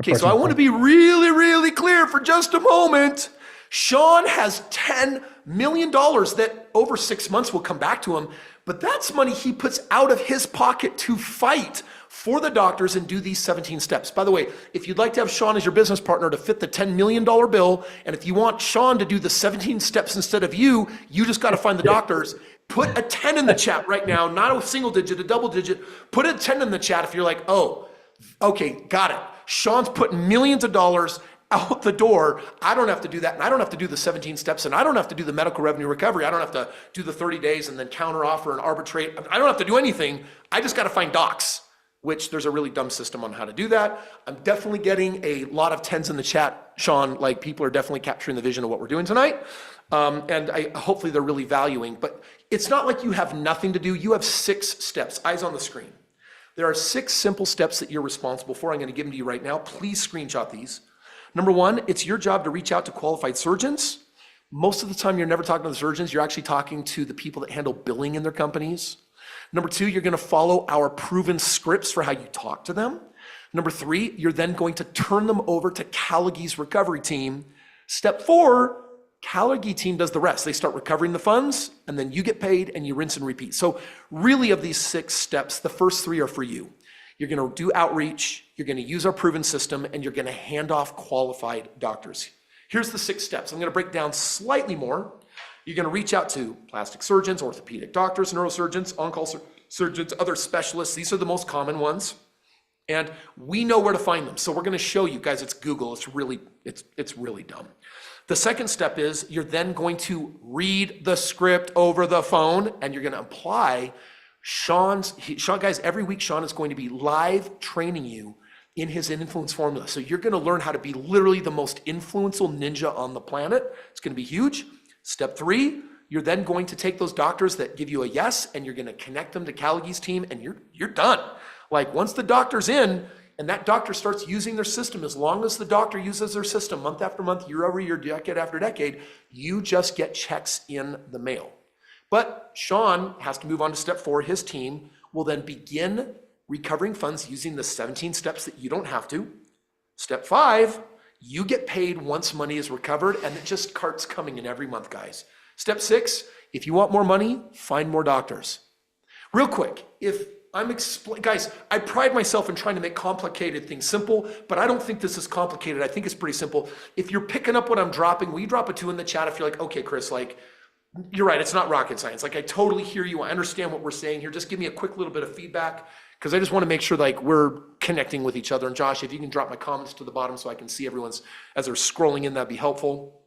Okay, so I want to be really, really clear for just a moment. Sean has $10 million that over 6 months will come back to him, but that's money he puts out of his pocket to fight for the doctors and do these 17 steps. By the way, if you'd like to have Sean as your business partner to fit the $10 million bill, and if you want Sean to do the 17 steps instead of you just got to find the doctors. Put a 10 in the chat right now, not a single digit, a double digit. Put a 10 in the chat if you're like, oh, okay, got it. Sean's putting millions of dollars out the door. I don't have to do that, and I don't have to do the 17 steps, and I don't have to do the medical revenue recovery. I don't have to do the 30 days and then counter offer and arbitrate. I don't have to do anything. I just got to find docs, which there's a really dumb system on how to do that. I'm definitely getting a lot of 10s in the chat, Sean. Like, people are definitely capturing the vision of what we're doing tonight. And hopefully they're really valuing, but it's not like you have nothing to do. You have 6 steps, eyes on the screen. There are 6 simple steps that you're responsible for. I'm going to give them to you right now. Please screenshot these. Number 1, it's your job to reach out to qualified surgeons. Most of the time, you're never talking to the surgeons. You're actually talking to the people that handle billing in their companies. Number 2, you're going to follow our proven scripts for how you talk to them. Number 3, you're then going to turn them over to Callaghan's recovery team. Step 4, Callaghan team does the rest. They start recovering the funds, and then you get paid, and you rinse and repeat. So really, of these 6 steps, the first 3 are for you. You're going to do outreach, you're going to use our proven system, and you're going to hand off qualified doctors. Here's the 6 steps. I'm going to break down slightly more. You're going to reach out to plastic surgeons, orthopedic doctors, neurosurgeons, on-call surgeons, other specialists. These are the most common ones. And we know where to find them. So we're going to show you guys, it's Google. It's really dumb. The second step is you're then going to read the script over the phone, and you're going to apply Sean, guys, every week Sean is going to be live training you in his influence formula. So you're going to learn how to be literally the most influential ninja on the planet. It's going to be huge. Step 3, you're then going to take those doctors that give you a yes, and you're going to connect them to Callaghan's team, and you're done. Like, once the doctor's in and that doctor starts using their system, as long as the doctor uses their system month after month, year over year, decade after decade, you just get checks in the mail. But Sean has to move on to step 4. His team will then begin recovering funds using the 17 steps that you don't have to. Step 5, you get paid once money is recovered, and it just starts coming in every month, guys. Step 6, if you want more money, find more doctors. Real quick, guys, I pride myself in trying to make complicated things simple, but I don't think this is complicated. I think it's pretty simple. If you're picking up what I'm dropping, will you drop a 2 in the chat if you're like, okay, Kris, like, you're right, it's not rocket science. Like, I totally hear you. I understand what we're saying here. Just give me a quick little bit of feedback, because I just want to make sure like we're connecting with each other. And Josh, if you can drop my comments to the bottom so I can see everyone's, as they're scrolling in, that'd be helpful.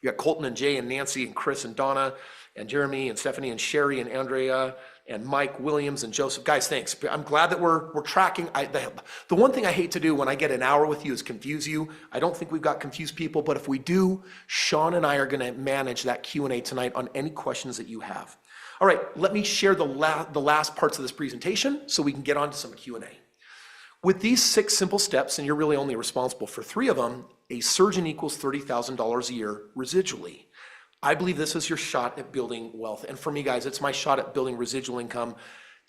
We got Colton and Jay and Nancy and Chris and Donna and Jeremy and Stephanie and Sherry and Andrea and Mike Williams and Joseph. Guys, thanks. I'm glad that we're tracking. The one thing I hate to do when I get an hour with you is confuse you. I don't think we've got confused people, but if we do, Sean and I are going to manage that Q&A tonight on any questions that you have. All right, let me share the last parts of this presentation so we can get on to some Q&A. With these 6 simple steps, and you're really only responsible for 3 of them, a surgeon equals $30,000 a year residually. I believe this is your shot at building wealth. And for me, guys, it's my shot at building residual income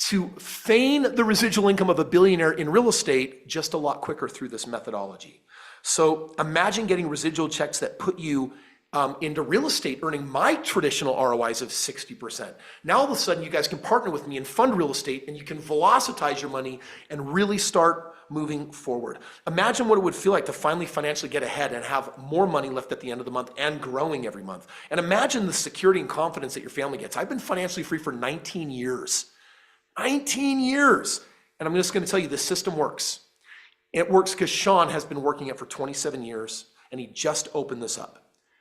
to feign the residual income of a billionaire in real estate just a lot quicker through this methodology. So imagine getting residual checks that put you into real estate, earning my traditional ROIs of 60%. Now all of a sudden you guys can partner with me and fund real estate, and you can velocitize your money and really start moving forward. Imagine what it would feel like to finally financially get ahead and have more money left at the end of the month and growing every month. And imagine the security and confidence that your family gets. I've been financially free for 19 years. 19 years. And I'm just going to tell you, this system works. It works because Sean has been working it for 27 years, and he just opened this up.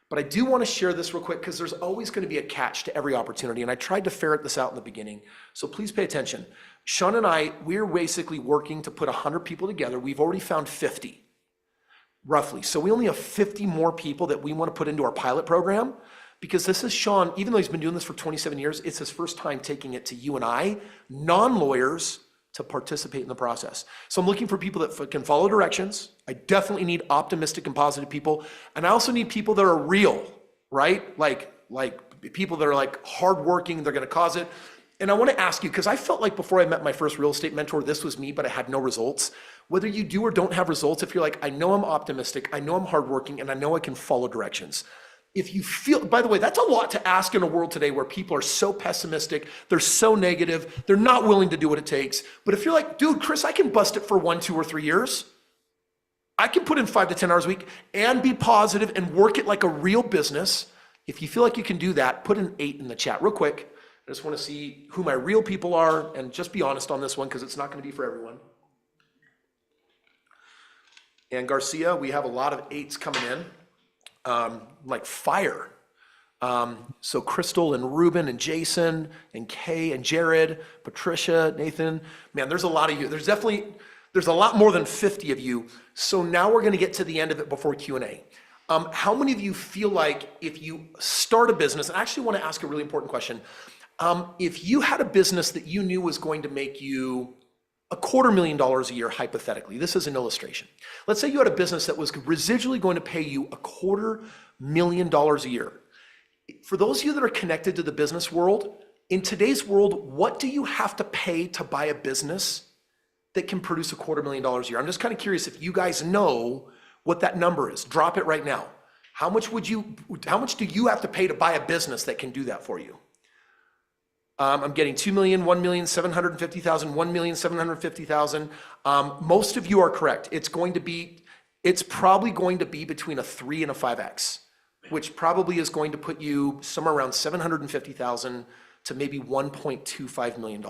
But I do want to share this real quick, because there's always going to be a catch to every opportunity. And I tried to ferret this out in the beginning. So please pay attention. Sean and I, we're basically working to put 100 people together. We've already found 50, roughly. So we only have 50 more people that we want to put into our pilot program, because this is Sean, even though he's been doing this for 27 years, it's his first time taking it to you and I, non-lawyers, to participate in the process. So I'm looking for people that can follow directions. I definitely need optimistic and positive people. And I also need people that are real, right? Like people that are like hardworking, they're going to cause it. And I want to ask you, because I felt like before I met my first real estate mentor, this was me, but I had no results. Whether you do or don't have results, if you're like, I know I'm optimistic, I know I'm hardworking, and I know I can follow directions. If you feel, by the way, that's a lot to ask in a world today where people are so pessimistic, they're so negative, they're not willing to do what it takes. But if you're like, dude, Kris, I can bust it for 1, 2, or 3 years. I can put in 5 to 10 hours a week and be positive and work it like a real business. If you feel like you can do that, put an 8 in the chat real quick. I just want to see who my real people are, and just be honest on this one, because it's not going to be for everyone. And Garcia, we have a lot of 8s coming in. Like fire. So Crystal and Ruben and Jason and Kay and Jared, Patricia, Nathan, man, there's a lot of you. There's a lot more than 50 of you. So now we're going to get to the end of it before Q&A. How many of you feel like if you start a business, and I actually want to ask a really important question. If you had a business that you knew was going to make you $250,000 a year, hypothetically. This is an illustration. Let's say you had a business that was residually going to pay you $250,000 a year. For those of you that are connected to the business world, in today's world, what do you have to pay to buy a business that can produce $250,000 a year? I'm just kind of curious if you guys know what that number is. Drop it right now. How much do you have to pay to buy a business that can do that for you? I'm getting 2 million, 1,750,000, 1,750,000. Most of you are correct. It's probably going to be between a 3 and a 5x, which probably is going to put you somewhere around 750,000 to maybe $1.25 million.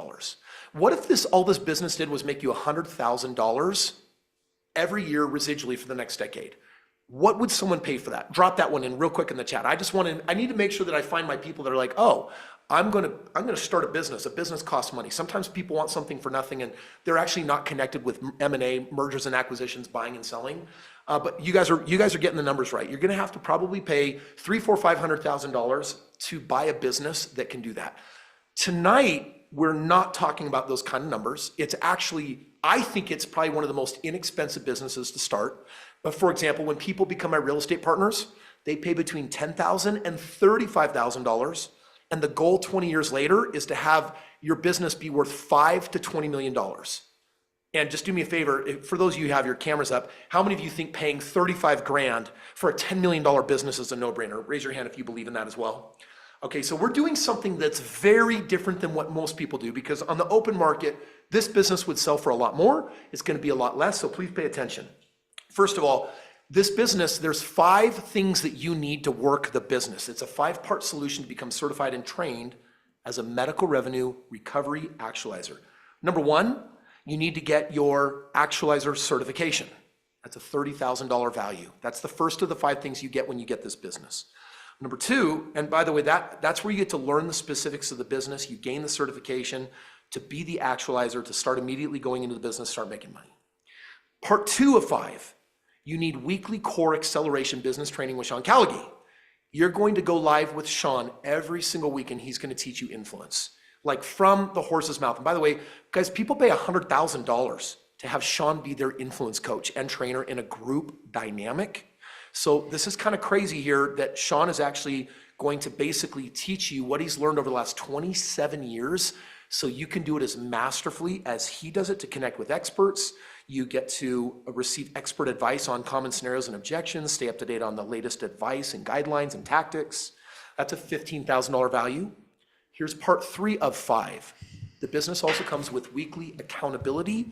What if all this business did was make you $100,000 every year residually for the next decade? What would someone pay for that? Drop that one in real quick in the chat. I need to make sure that I find my people that are like, oh, I'm gonna start a business. A business costs money. Sometimes people want something for nothing and they're actually not connected with M&A, mergers and acquisitions, buying and selling. But you guys are getting the numbers right. You're gonna have to probably pay $300,000, $400,000, $500,000 to buy a business that can do that. Tonight, we're not talking about those kind of numbers. It's actually, I think it's probably one of the most inexpensive businesses to start. But for example, when people become my real estate partners, they pay between $10,000 and $35,000. And the goal 20 years later is to have your business be worth $5 to $20 million. And just do me a favor, for those of you who have your cameras up, how many of you think paying 35 grand for a $10 million business is a no-brainer? Raise your hand if you believe in that as well. Okay, so we're doing something that's very different than what most people do, because on the open market, this business would sell for a lot more. It's gonna be a lot less, so please pay attention. First of all, this business, there's 5 things that you need to work the business. It's a 5-part solution to become certified and trained as a medical revenue recovery actualizer. Number 1, you need to get your actualizer certification. That's a $30,000 value. That's the first of the 5 things you get when you get this business. Number 2, and by the way, that's where you get to learn the specifics of the business. You gain the certification to be the actualizer, to start immediately going into the business, start making money. Part 2 of 5, you need weekly core acceleration business training with Sean Callaghan. You're going to go live with Sean every single week and he's going to teach you influence, like from the horse's mouth. And by the way, guys, people pay $100,000 to have Sean be their influence coach and trainer in a group dynamic. So this is kind of crazy here that Sean is actually going to basically teach you what he's learned over the last 27 years so you can do it as masterfully as he does it, to connect with experts. You get to receive expert advice on common scenarios and objections, stay up to date on the latest advice and guidelines and tactics. That's a $15,000 value. Here's part 3 of 5. The business also comes with weekly accountability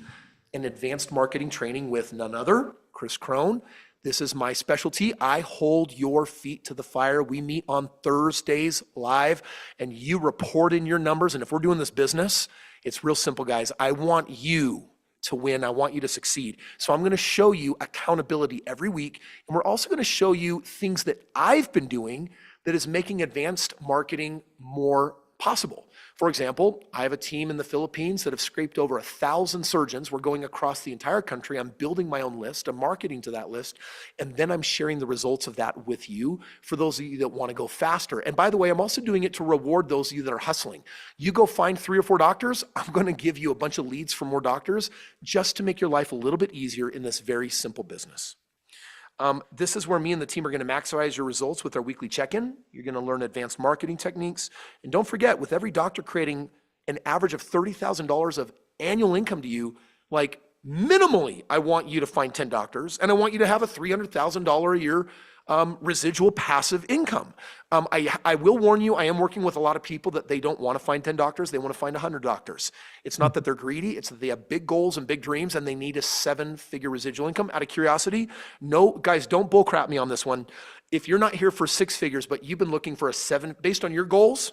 and advanced marketing training with none other, Kris Krohn. This is my specialty. I hold your feet to the fire. We meet on Thursdays live and you report in your numbers. And if we're doing this business, it's real simple, guys. I want you to win. I want you to succeed. So I'm going to show you accountability every week. And we're also going to show you things that I've been doing that is making advanced marketing more possible. For example, I have a team in the Philippines that have scraped over 1,000 surgeons. We're going across the entire country. I'm building my own list. I'm marketing to that list. And then I'm sharing the results of that with you for those of you that want to go faster. And by the way, I'm also doing it to reward those of you that are hustling. You go find 3 or 4 doctors. I'm going to give you a bunch of leads for more doctors just to make your life a little bit easier in this very simple business. This is where me and the team are going to maximize your results with our weekly check-in. You're going to learn advanced marketing techniques. And don't forget, with every doctor creating an average of $30,000 of annual income to you, like minimally, I want you to find 10 doctors and I want you to have a $300,000 a year residual passive income. I will warn you, I am working with a lot of people that they don't want to find 10 doctors. They want to find 100 doctors. It's not that they're greedy. It's that they have big goals and big dreams and they need a 7-figure residual income. Out of curiosity, no, guys, don't bullcrap me on this one. If you're not here for 6 figures, but you've been looking for a 7, based on your goals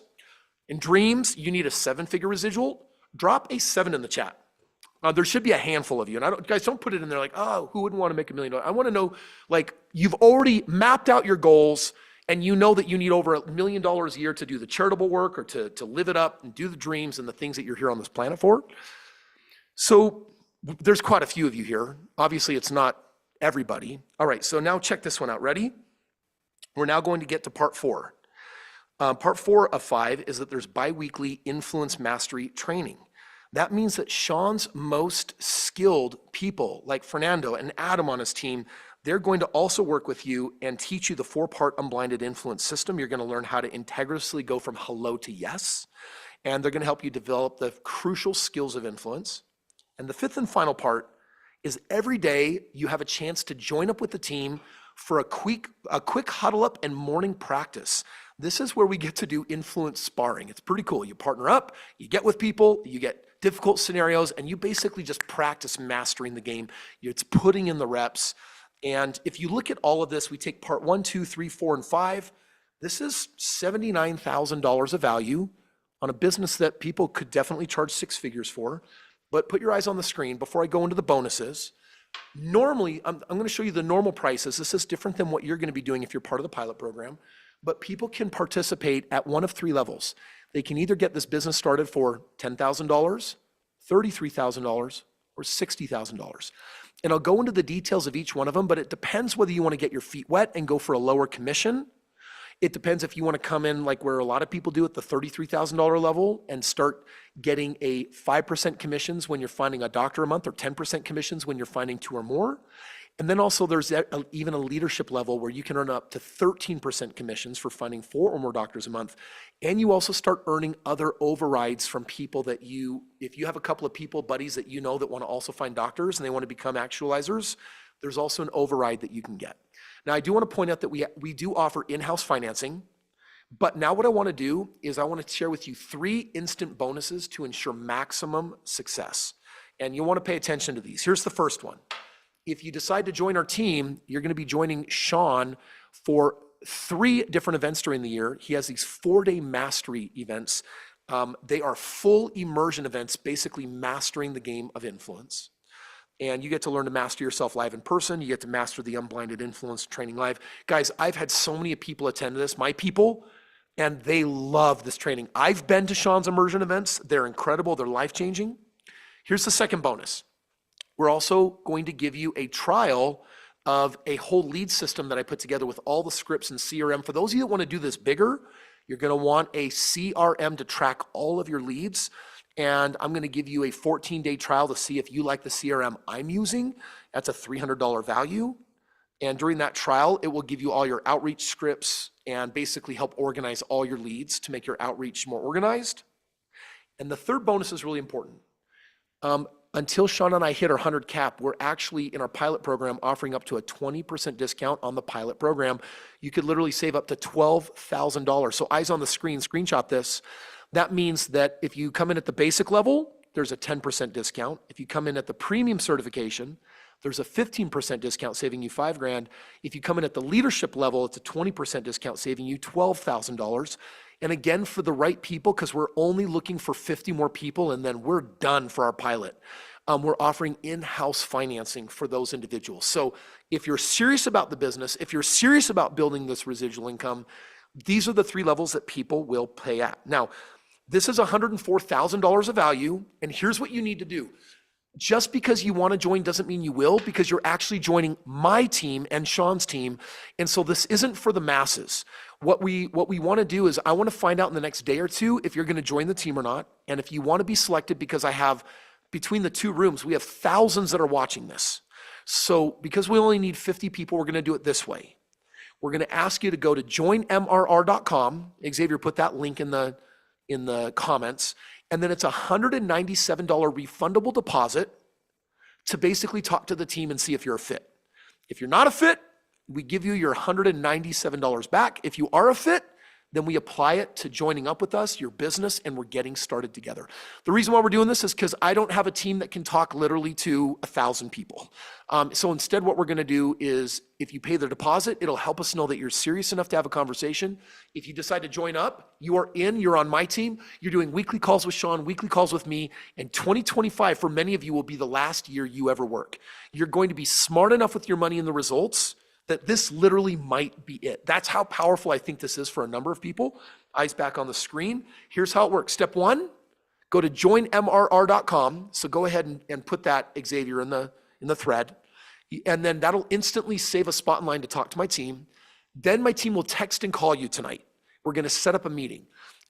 and dreams, you need a 7-figure residual, drop a 7 in the chat. There should be a handful of you. And guys, don't put it in there like, oh, who wouldn't want to make $1 million? I want to know, like, you've already mapped out your goals and you know that you need over $1 million a year to do the charitable work or to live it up and do the dreams and the things that you're here on this planet for. So there's quite a few of you here. Obviously, it's not everybody. All right, so now check this one out. Ready? We're now going to get to part 4. Part 4 of 5 is that there's biweekly influence mastery training. That means that Sean's most skilled people, like Fernando and Adam on his team, they're going to also work with you and teach you the 4-part unblinded influence system. You're going to learn how to integrally go from hello to yes. And they're going to help you develop the crucial skills of influence. And the 5th and final part is every day you have a chance to join up with the team for a quick huddle up and morning practice. This is where we get to do influence sparring. It's pretty cool. You partner up, you get with people, you get difficult scenarios, and you basically just practice mastering the game. It's putting in the reps. And if you look at all of this, we take part 1, 2, 3, 4, and 5. This is $79,000 of value on a business that people could definitely charge 6 figures for. But put your eyes on the screen before I go into the bonuses. Normally, I'm going to show you the normal prices. This is different than what you're going to be doing if you're part of the pilot program. But people can participate at one of 3 levels. They can either get this business started for $10,000, $33,000, or $60,000. And I'll go into the details of each one of them, but it depends whether you want to get your feet wet and go for a lower commission. It depends if you want to come in like where a lot of people do at the $33,000 level and start getting a 5% commissions when you're finding a doctor a month, or 10% commissions when you're finding 2 or more. And then also there's even a leadership level where you can earn up to 13% commissions for finding 4 or more doctors a month. And you also start earning other overrides from people that if you have a couple of people, buddies that you know that want to also find doctors and they want to become actualizers, there's also an override that you can get. Now, I do want to point out that we do offer in-house financing, but now what I want to do is I want to share with you 3 instant bonuses to ensure maximum success. And you'll want to pay attention to these. Here's the first one. If you decide to join our team, you're going to be joining Sean for 3 different events during the year. He has these 4-day mastery events. They are full immersion events, basically mastering the game of influence. And you get to learn to master yourself live in person. You get to master the unblinded influence training live. Guys, I've had so many people attend this, my people, and they love this training. I've been to Sean's immersion events. They're incredible. They're life-changing. Here's the second bonus. We're also going to give you a trial of a whole lead system that I put together with all the scripts and CRM. For those of you that want to do this bigger, you're going to want a CRM to track all of your leads. And I'm going to give you a 14-day trial to see if you like the CRM I'm using. That's a $300 value. And during that trial, it will give you all your outreach scripts and basically help organize all your leads to make your outreach more organized. And the third bonus is really important. Until Sean and I hit our 100 cap, we're actually in our pilot program offering up to a 20% discount on the pilot program. You could literally save up to $12,000. So eyes on the screen, screenshot this. That means that if you come in at the basic level, there's a 10% discount. If you come in at the premium certification, there's a 15% discount, saving you $5,000. If you come in at the leadership level, it's a 20% discount, saving you $12,000. And again, for the right people, because we're only looking for 50 more people and then we're done for our pilot. We're offering in-house financing for those individuals. So if you're serious about the business, if you're serious about building this residual income, these are the 3 levels that people will pay at. Now, this is $104,000 of value, and here's what you need to do. Just because you want to join doesn't mean you will, because you're actually joining my team and Sean's team. And so this isn't for the masses. What we want to do is I want to find out in the next day or 2 if you're going to join the team or not. And if you want to be selected, because I have, between the 2 rooms, we have thousands that are watching this. So because we only need 50 people, we're going to do it this way. We're going to ask you to go to joinmrr.com. Xavier put that link in the comments. And then it's a $197 refundable deposit to basically talk to the team and see if you're a fit. If you're not a fit, we give you your $197 back. If you are a fit, then we apply it to joining up with us, your business, and we're getting started together. The reason why we're doing this is because I don't have a team that can talk literally to 1,000 people. So instead, what we're going to do is if you pay the deposit, it'll help us know that you're serious enough to have a conversation. If you decide to join up, you are in, you're on my team. You're doing weekly calls with Sean, weekly calls with me. And 2025, for many of you, will be the last year you ever work. You're going to be smart enough with your money and the results that this literally might be it. That's how powerful I think this is for a number of people. Eyes back on the screen. Here's how it works. Step 1, go to joinmrr.com. So go ahead and put that, Xavier, in the thread. And then that'll instantly save a spot in line to talk to my team. Then my team will text and call you tonight. We're going to set up a meeting.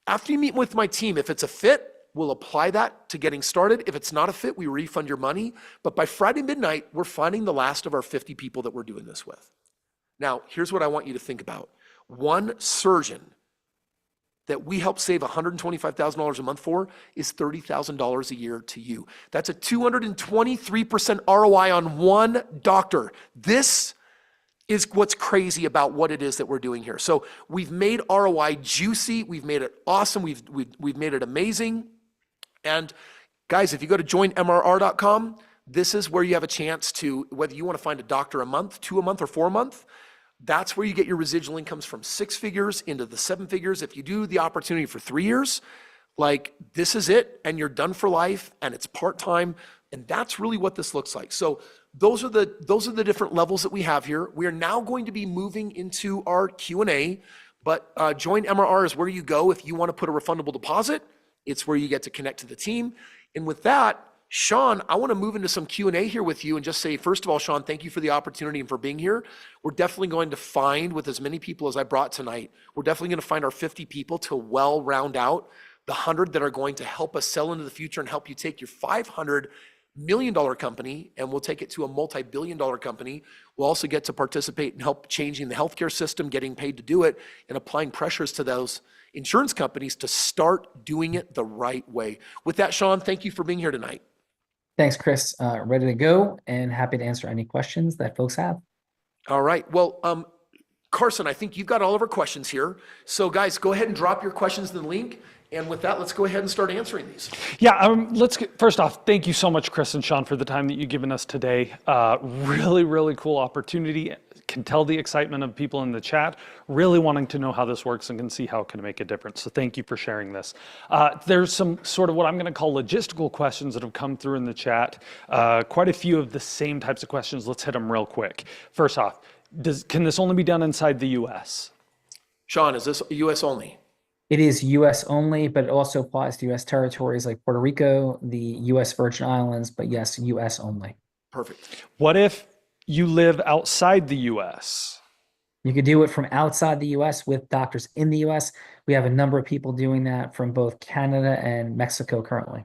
After you meet with my team, if it's a fit, we'll apply that to getting started. If it's not a fit, we refund your money. But by Friday midnight, we're finding the last of our 50 people that we're doing this with. Now, here's what I want you to think about. One surgeon that we help save $125,000 a month for is $30,000 a year to you. That's a 223% ROI on one doctor. This is what's crazy about what it is that we're doing here. So we've made ROI juicy. We've made it awesome. We've made it amazing. And guys, if you go to joinmrr.com, this is where you have a chance to, whether you want to find a doctor a month, 2 a month, or 4 a month, that's where you get your residual incomes from 6 figures into the 7 figures. If you do the opportunity for 3 years, like this is it, and you're done for life, and it's part-time, and that's really what this looks like. So those are the different levels that we have here. We are now going to be moving into our Q&A, but Join MRR is where you go if you want to put a refundable deposit. It's where you get to connect to the team. And with that, Sean, I want to move into some Q&A here with you and just say, first of all, Sean, thank you for the opportunity and for being here. We're definitely going to find, with as many people as I brought tonight, we're definitely going to find our 50 people to well round out the 100 that are going to help us sell into the future and help you take your $500 million company, and we'll take it to a multi-billion-dollar company. We'll also get to participate and help changing the healthcare system, getting paid to do it, and applying pressures to those insurance companies to start doing it the right way. With that, Sean, thank you for being here tonight. Thanks, Kris. Ready to go and happy to answer any questions that folks have. All right. Well, Carson, I think you've got all of our questions here. So guys, go ahead and drop your questions in the link. And with that, let's go ahead and start answering these. Yeah, first off, thank you so much, Kris and Sean, for the time that you've given us today. Really, really cool opportunity. Can tell the excitement of people in the chat, really wanting to know how this works and can see how it can make a difference. So thank you for sharing this. There's some sort of what I'm going to call logistical questions that have come through in the chat. Quite a few of the same types of questions. Let's hit them real quick. First off, can this only be done inside the US? Sean, is this US only? It is US only, but it also applies to US territories like Puerto Rico, the US Virgin Islands, but yes, US only. Perfect. What if you live outside the US? You could do it from outside the US with doctors in the US. We have a number of people doing that from both Canada and Mexico currently.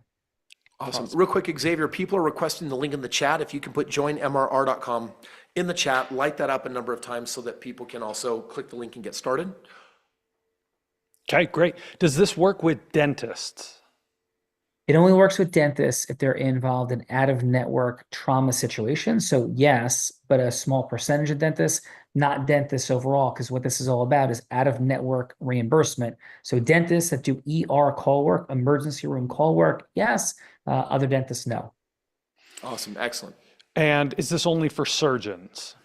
Awesome. Real quick, Xavier, people are requesting the link in the chat. If you can put joinmrr.com in the chat, light that up a number of times so that people can also click the link and get started. Okay, great. Does this work with dentists? It only works with dentists if they're involved in out-of-network trauma situations. So yes, but a small percentage of dentists, not dentists overall, because what this is all about is out-of-network reimbursement. So dentists that do ER call work, emergency room call work, yes. Other dentists, no. Awesome, excellent. And is this only for surgeons?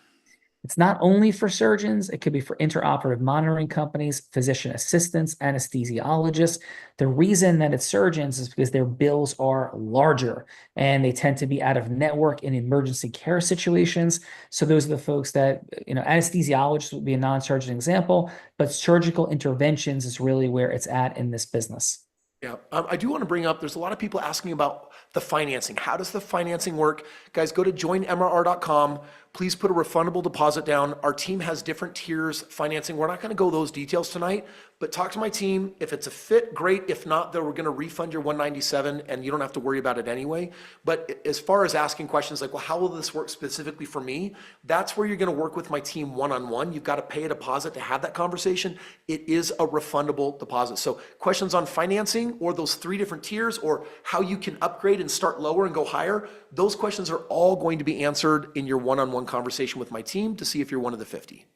It's not only for surgeons, it could be for interoperative monitoring companies, physician assistants, anesthesiologists. The reason that it's surgeons is because their bills are larger and they tend to be out of network in emergency care situations. So those are the folks that, anesthesiologists would be a non-surgeon example, but surgical interventions is really where it's at in this business. Yeah, I do want to bring up, there's a lot of people asking about the financing. How does the financing work? Guys, go to joinmrr.com. Please put a refundable deposit down. Our team has different tiers financing. We're not going to go those details tonight, but talk to my team. If it's a fit, great. If not, then we're going to refund your $197 and you don't have to worry about it anyway. But as far as asking questions like, well, how will this work specifically for me? That's where you're going to work with my team one-on-one. You've got to pay a deposit to have that conversation. It is a refundable deposit. So questions on financing or those 3 different tiers or how you can upgrade and start lower and go higher, those questions are all going to be answered in your one-on-one conversation with my team to see if you're one of the 50.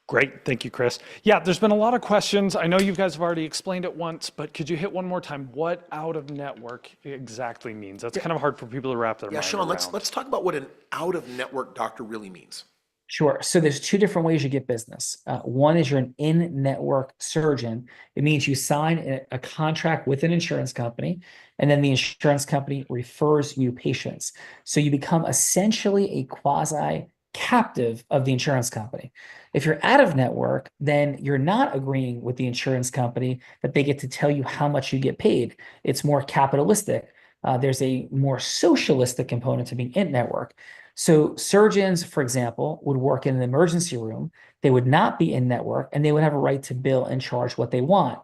Great, thank you, Kris. Yeah, there's been a lot of questions. I know you guys have already explained it once, but could you hit one more time what out of network exactly means? That's kind of hard for people to wrap their mind Sean, around. let's talk about what an out of network doctor really means. Sure. So there's 2 different ways you get business. One is you're an in-network surgeon. It means you sign a contract with an insurance company, and then the insurance company refers you patients. So you become essentially a quasi-captive of the insurance company. If you're out of network, then you're not agreeing with the insurance company that they get to tell you how much you get paid. It's more capitalistic. There's a more socialistic component to being in network. So surgeons, for example, would work in an emergency room. They would not be in network and they would have a right to bill and charge what they want.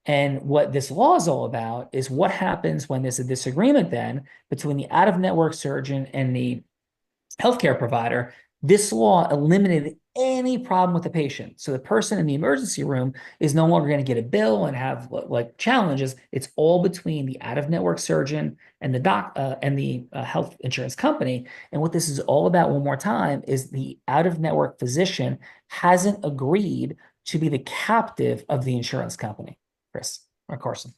And what this law is all about is what happens when there's a disagreement then between the out-of-network surgeon and the healthcare provider. This law eliminated any problem with the patient. So the person in the emergency room is no longer going to get a bill and have like challenges. It's all between the out-of-network surgeon and the health insurance company. And what this is all about, one more time, is the out-of-network physician hasn't agreed to be the captive of the insurance company. Kris or Carson.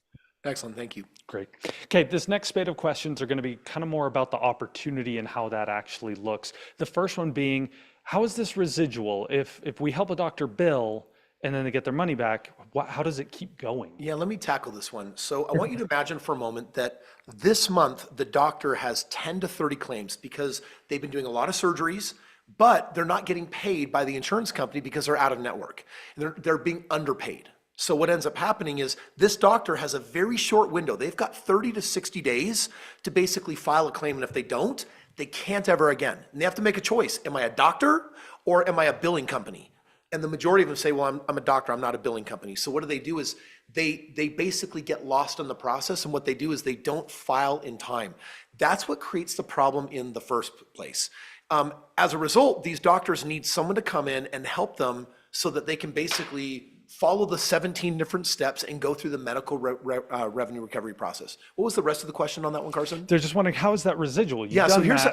Excellent. Thank you. Great. Okay, this next spate of questions are going to be kind of more about the opportunity and how that actually looks. The first one being, how is this residual? If we help a doctor bill and then they get their money back, how does it keep going? Yeah, let me tackle this one. So I want you to imagine for a moment that this month the doctor has 10 to 30 claims because they've been doing a lot of surgeries, but they're not getting paid by the insurance company because they're out of network. They're being underpaid. So what ends up happening is this doctor has a very short window. They've got 30 to 60 days to basically file a claim. And if they don't, they can't ever again. And they have to make a choice. Am I a doctor or am I a billing company? And the majority of them say, well, I'm a doctor, I'm not a billing company. So what do? Is they basically get lost in the process. And what they do is they don't file in time. That's what creates the problem in the first place. As a result, these doctors need someone to come in and help them so that they can basically follow the 17 different steps and go through the medical revenue recovery process. What was the rest of the question on that one, Carson? They're just wondering, how is that residual?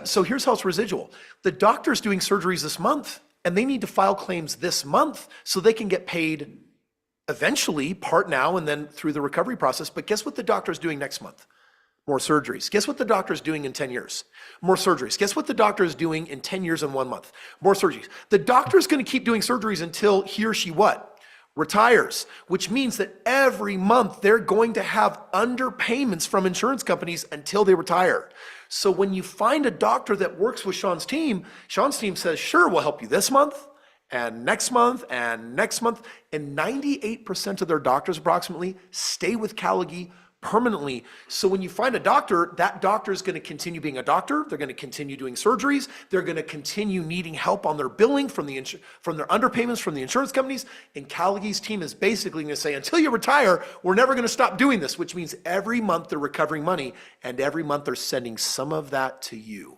So here's how it's residual. The doctor's doing surgeries this month and they need to file claims this month so they can get paid eventually, part now and then through the recovery process. But guess what the doctor's doing next month? More surgeries. Guess what the doctor is doing in 10 years? More surgeries. Guess what the doctor is doing in 10 years and 1 month? More surgeries. The doctor is going to keep doing surgeries until he or she what? Retires, which means that every month they're going to have underpayments from insurance companies until they retire. So when you find a doctor that works with Sean's team says, sure, we'll help you this month and next month and next month. And 98% of their doctors approximately stay with Caligie permanently. So when you find a doctor, that doctor is going to continue being a doctor. They're going to continue doing surgeries. They're going to continue needing help on their billing from their underpayments from the insurance companies. And Caligie's team is basically going to say, until you retire, we're never going to stop doing this, which means every month they're recovering money and every month they're sending some of that to you.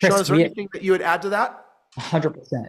Kris, Sean, is there anything that you would add to that? 100%.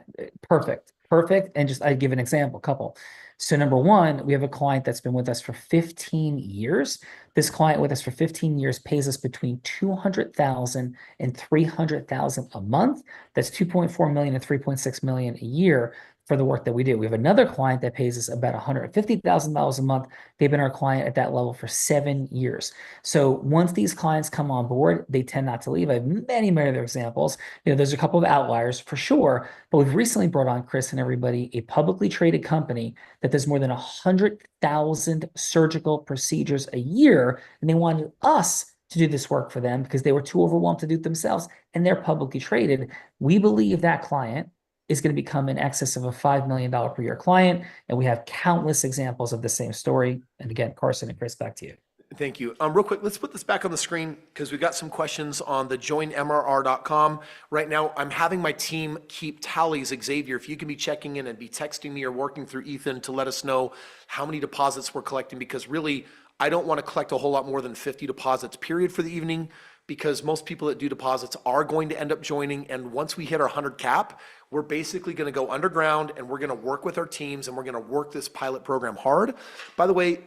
Perfect. And just, I'd give an example, couple. So number one, we have a client that's been with us for 15 years. This client with us for 15 years pays us between $200,000 and $300,000 a month. That's $2.4 million and $3.6 million a year for the work that we do. We have another client that pays us about $150,000 a month. They've been our client at that level for 7 years. So once these clients come on board, they tend not to leave. I have many, many other examples. There's a couple of outliers for sure, but we've recently brought on, Kris and everybody, a publicly traded company that does more than 100,000 surgical procedures a year. And they wanted us to do this work for them because they were too overwhelmed to do it themselves. And they're publicly traded. We believe that client is going to become in excess of a $5 million per year client. And we have countless examples of the same story. And again, Carson and Kris, back to you. Thank you. Real quick, let's put this back on the screen because we've got some questions on the joinmrr.com. Right now, I'm having my team keep tallies. Xavier, if you can be checking in and be texting me or working through Ethan to let us know how many deposits we're collecting, because really, I don't want to collect a whole lot more than 50 deposits, period, for the evening, because most people that do deposits are going to end up joining. And once we hit our 100 cap, we're basically going to go underground and we're going to work with our teams and we're going to work this pilot program hard. By the way,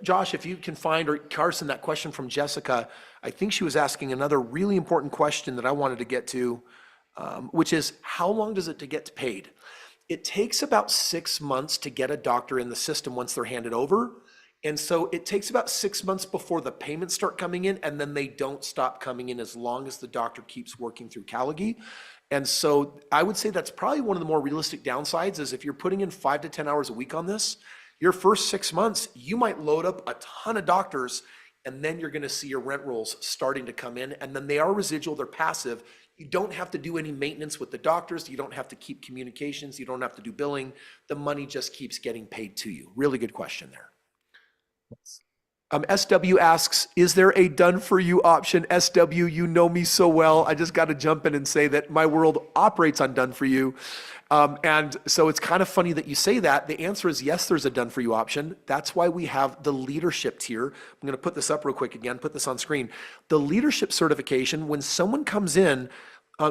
Josh, if you can find, or Carson, that question from Jessica, I think she was asking another really important question that I wanted to get to, which is how long does it to get paid? It takes about 6 months to get a doctor in the system once they're handed over. And so it takes about 6 months before the payments start coming in, and then they don't stop coming in as long as the doctor keeps working through Caligie. And so I would say that's probably one of the more realistic downsides is if you're putting in 5 to 10 hours a week on this, your first 6 months, you might load up a ton of doctors, and then you're going to see your rent rolls starting to come in, and then they are residual, they're passive. You don't have to do any maintenance with the doctors. You don't have to keep communications. You don't have to do billing. The money just keeps getting paid to you. Really good question there. SW asks, is there a done for you option? SW, you know me so well. I just got to jump in and say that my world operates on done for you. And so it's kind of funny that you say that. The answer is yes, there's a done for you option. That's why we have the leadership tier. I'm going to put this up real quick again, put this on screen. The leadership certification, when someone comes in,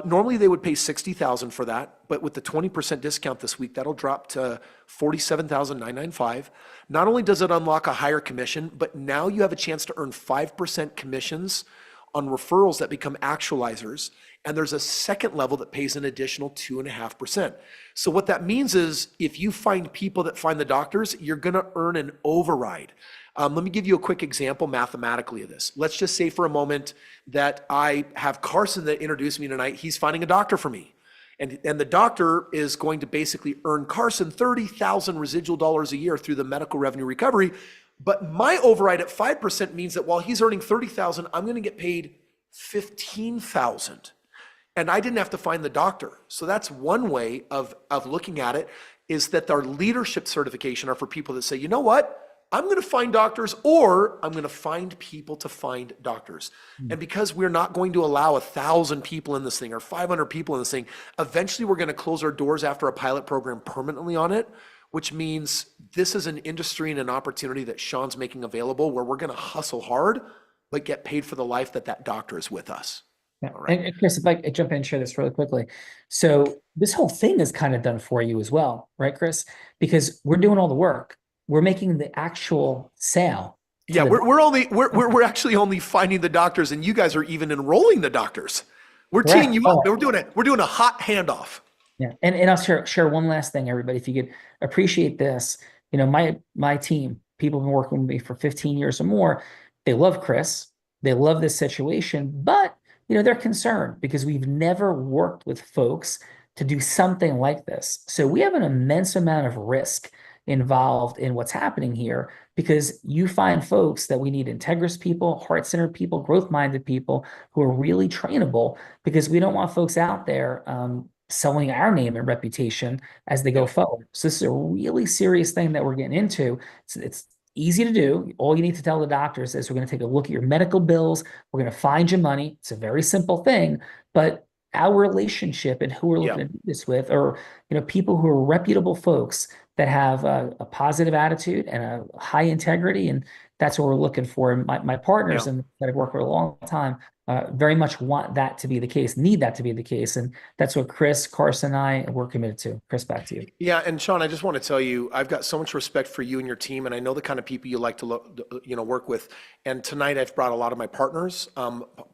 normally they would pay $60,000 for that, but with the 20% discount this week, that'll drop to $47,995. Not only does it unlock a higher commission, but now you have a chance to earn 5% commissions on referrals that become actualizers. And there's a second level that pays an additional 2.5%. So what that means is if you find people that find the doctors, you're gonna earn an override. Let me give you a quick example mathematically of this. Let's just say for a moment that I have Carson that introduced me tonight. He's finding a doctor for me. And the doctor is going to basically earn Carson $30,000 residual dollars a year through the medical revenue recovery. But my override at 5% means that while he's earning $30,000, I'm going to get paid $15,000. And I didn't have to find the doctor. So that's one way of looking at it, is that our leadership certification are for people that say, you know what? I'm going to find doctors, or I'm going to find people to find doctors. And because we're not going to allow 1,000 people in this thing or 500 people in this thing, eventually we're going to close our doors after a pilot program permanently on it, which means this is an industry and an opportunity that Sean's making available where we're going to hustle hard, but get paid for the life that doctor is with us. Yeah. All right. And Kris, if I could jump in and share this really quickly. So this whole thing is kind of done for you as well, right, Kris? Because we're doing all the work. We're making the actual sale. Yeah, we're actually only finding the doctors, and you guys are even enrolling the doctors. We're teeing you up. We're doing a hot handoff. Yeah, and I'll share one last thing, everybody. If you could appreciate this, you know, my team, people have been working with me for 15 years or more. They love Kris. They love this situation, but you know, they're concerned because we've never worked with folks to do something like this. So we have an immense amount of risk involved in what's happening here, because you find folks that we need integrous people, heart-centered people, growth-minded people who are really trainable, because we don't want folks out there selling our name and reputation as they go forward. So this is a really serious thing that we're getting into. It's easy to do. All you need to tell the doctors is we're going to take a look at your medical bills. We're going to find you money. It's a very simple thing, but our relationship and who we're looking to do this with are, you know, people who are reputable folks that have a positive attitude and a high integrity. And that's what we're looking for. And my partners and that I've worked for a long time very much want that to be the case, need that to be the case. And that's what Kris, Carson, and I, we're committed to. Kris, back to you. Yeah, and Sean, I just want to tell you, I've got so much respect for you and your team, and I know the kind of people you like to work with. And tonight I've brought a lot of my partners,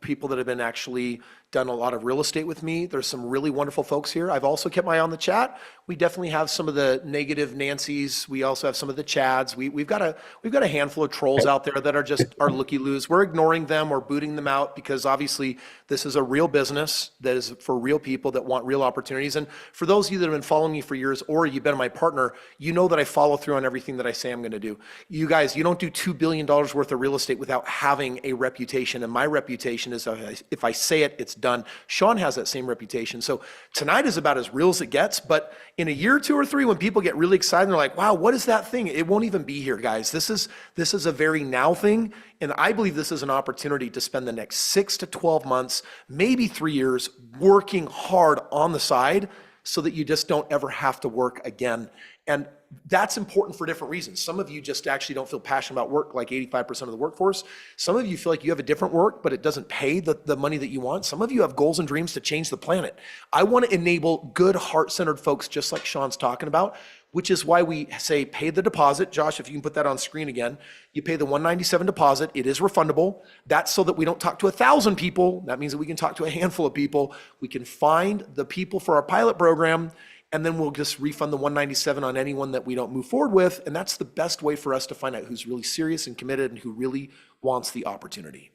people that have been actually done a lot of real estate with me. There's some really wonderful folks here. I've also kept my eye on the chat. We definitely have some of the negative Nancys. We also have some of the Chads. We've got a handful of trolls out there that are just our looky-loos. We're ignoring them or booting them out because obviously this is a real business that is for real people that want real opportunities. And for those of you that have been following me for years, or you've been my partner, you know that I follow through on everything that I say I'm going to do. You guys, you don't do $2 billion worth of real estate without having a reputation. And my reputation is if I say it, it's done. Sean has that same reputation. So tonight is about as real as it gets, but in a year or two or three, when people get really excited, they're like, wow, what is that thing? It won't even be here, guys. This is a very now thing. And I believe this is an opportunity to spend the next 6 to 12 months, maybe 3 years, working hard on the side so that you just don't ever have to work again. And that's important for different reasons. Some of you just actually don't feel passionate about work, like 85% of the workforce. Some of you feel like you have a different work, but it doesn't pay the money that you want. Some of you have goals and dreams to change the planet. I want to enable good, heart-centered folks, just like Sean's talking about, which is why we say pay the deposit. Josh, if you can put that on screen again. You pay the $197 deposit. It is refundable. That's so that we don't talk to 1,000 people. That means that we can talk to a handful of people. We can find the people for our pilot program, and then we'll just refund the $197 on anyone that we don't move forward with. And that's the best way for us to find out who's really serious and committed and who really wants the opportunity.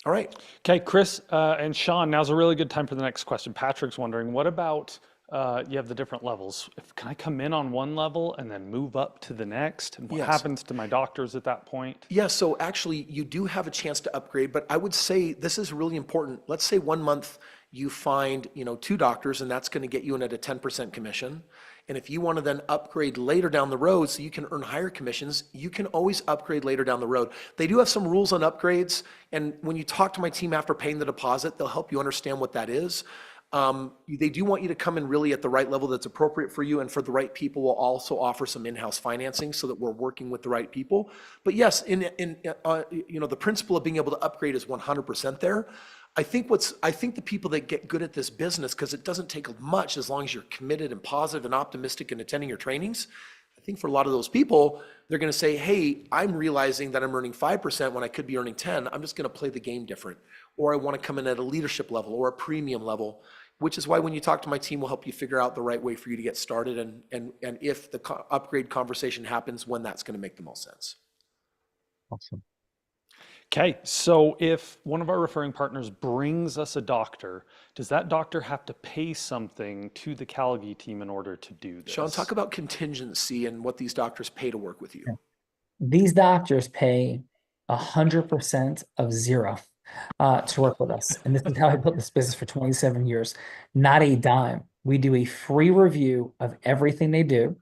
All right. Okay, Kris and Sean, now's a really good time for the next question. Patrick's wondering, what about, you have the different levels. Can I come in on one level and then move up to the next? And what happens to my doctors at that point? Yeah, so actually you do have a chance to upgrade, but I would say this is really important. Let's say 1 month you find, two doctors, and that's going to get you in at a 10% commission. And if you want to then upgrade later down the road so you can earn higher commissions, you can always upgrade later down the road. They do have some rules on upgrades. And when you talk to my team after paying the deposit, they'll help you understand what that is. They do want you to come in really at the right level that's appropriate for you, and for the right people, we'll also offer some in-house financing so that we're working with the right people. But yes, the principle of being able to upgrade is 100% there. I think the people that get good at this business, because it doesn't take much as long as you're committed and positive and optimistic and attending your trainings. I think for a lot of those people, they're going to say, hey, I'm realizing that I'm earning 5% when I could be earning 10. I'm just going to play the game different. Or I want to come in at a leadership level or a premium level, which is why when you talk to my team, we'll help you figure out the right way for you to get started, and if the upgrade conversation happens, when that's going to make the most sense. Awesome. Okay, so if one of our referring partners brings us a doctor, does that doctor have to pay something to the Calgi team in order to do this? Sean, talk about contingency and what these doctors pay to work with you. These doctors pay 100% of zero to work with us. And this is how I built this business for 27 years. Not a dime. We do a free review of everything they do,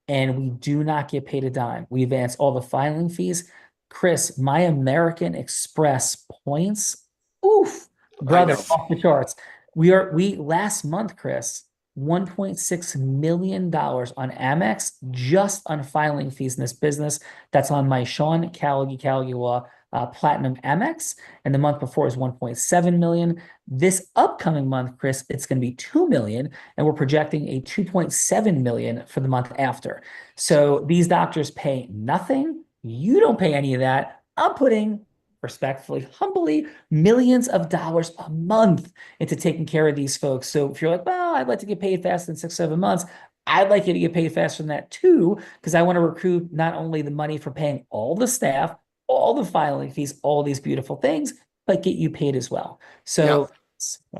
and we do not get paid a dime. We advance all the filing fees. Kris, my American Express points, oof, brother, off the charts. We last month, Kris, $1.6 million on Amex just on filing fees in this business. That's on my Sean Calgi Law Platinum Amex, and the month before is 1.7 million. This upcoming month, Kris, it's going to be 2 million, and we're projecting a 2.7 million for the month after. So these doctors pay nothing. You don't pay any of that. I'm putting, respectfully, humbly, millions of dollars a month into taking care of these folks. So if you're like, well, I'd like to get paid faster than 6-7 months, I'd like you to get paid faster than that too, because I want to recoup not only the money for paying all the staff, all the filing fees, all these beautiful things, but get you paid as well. So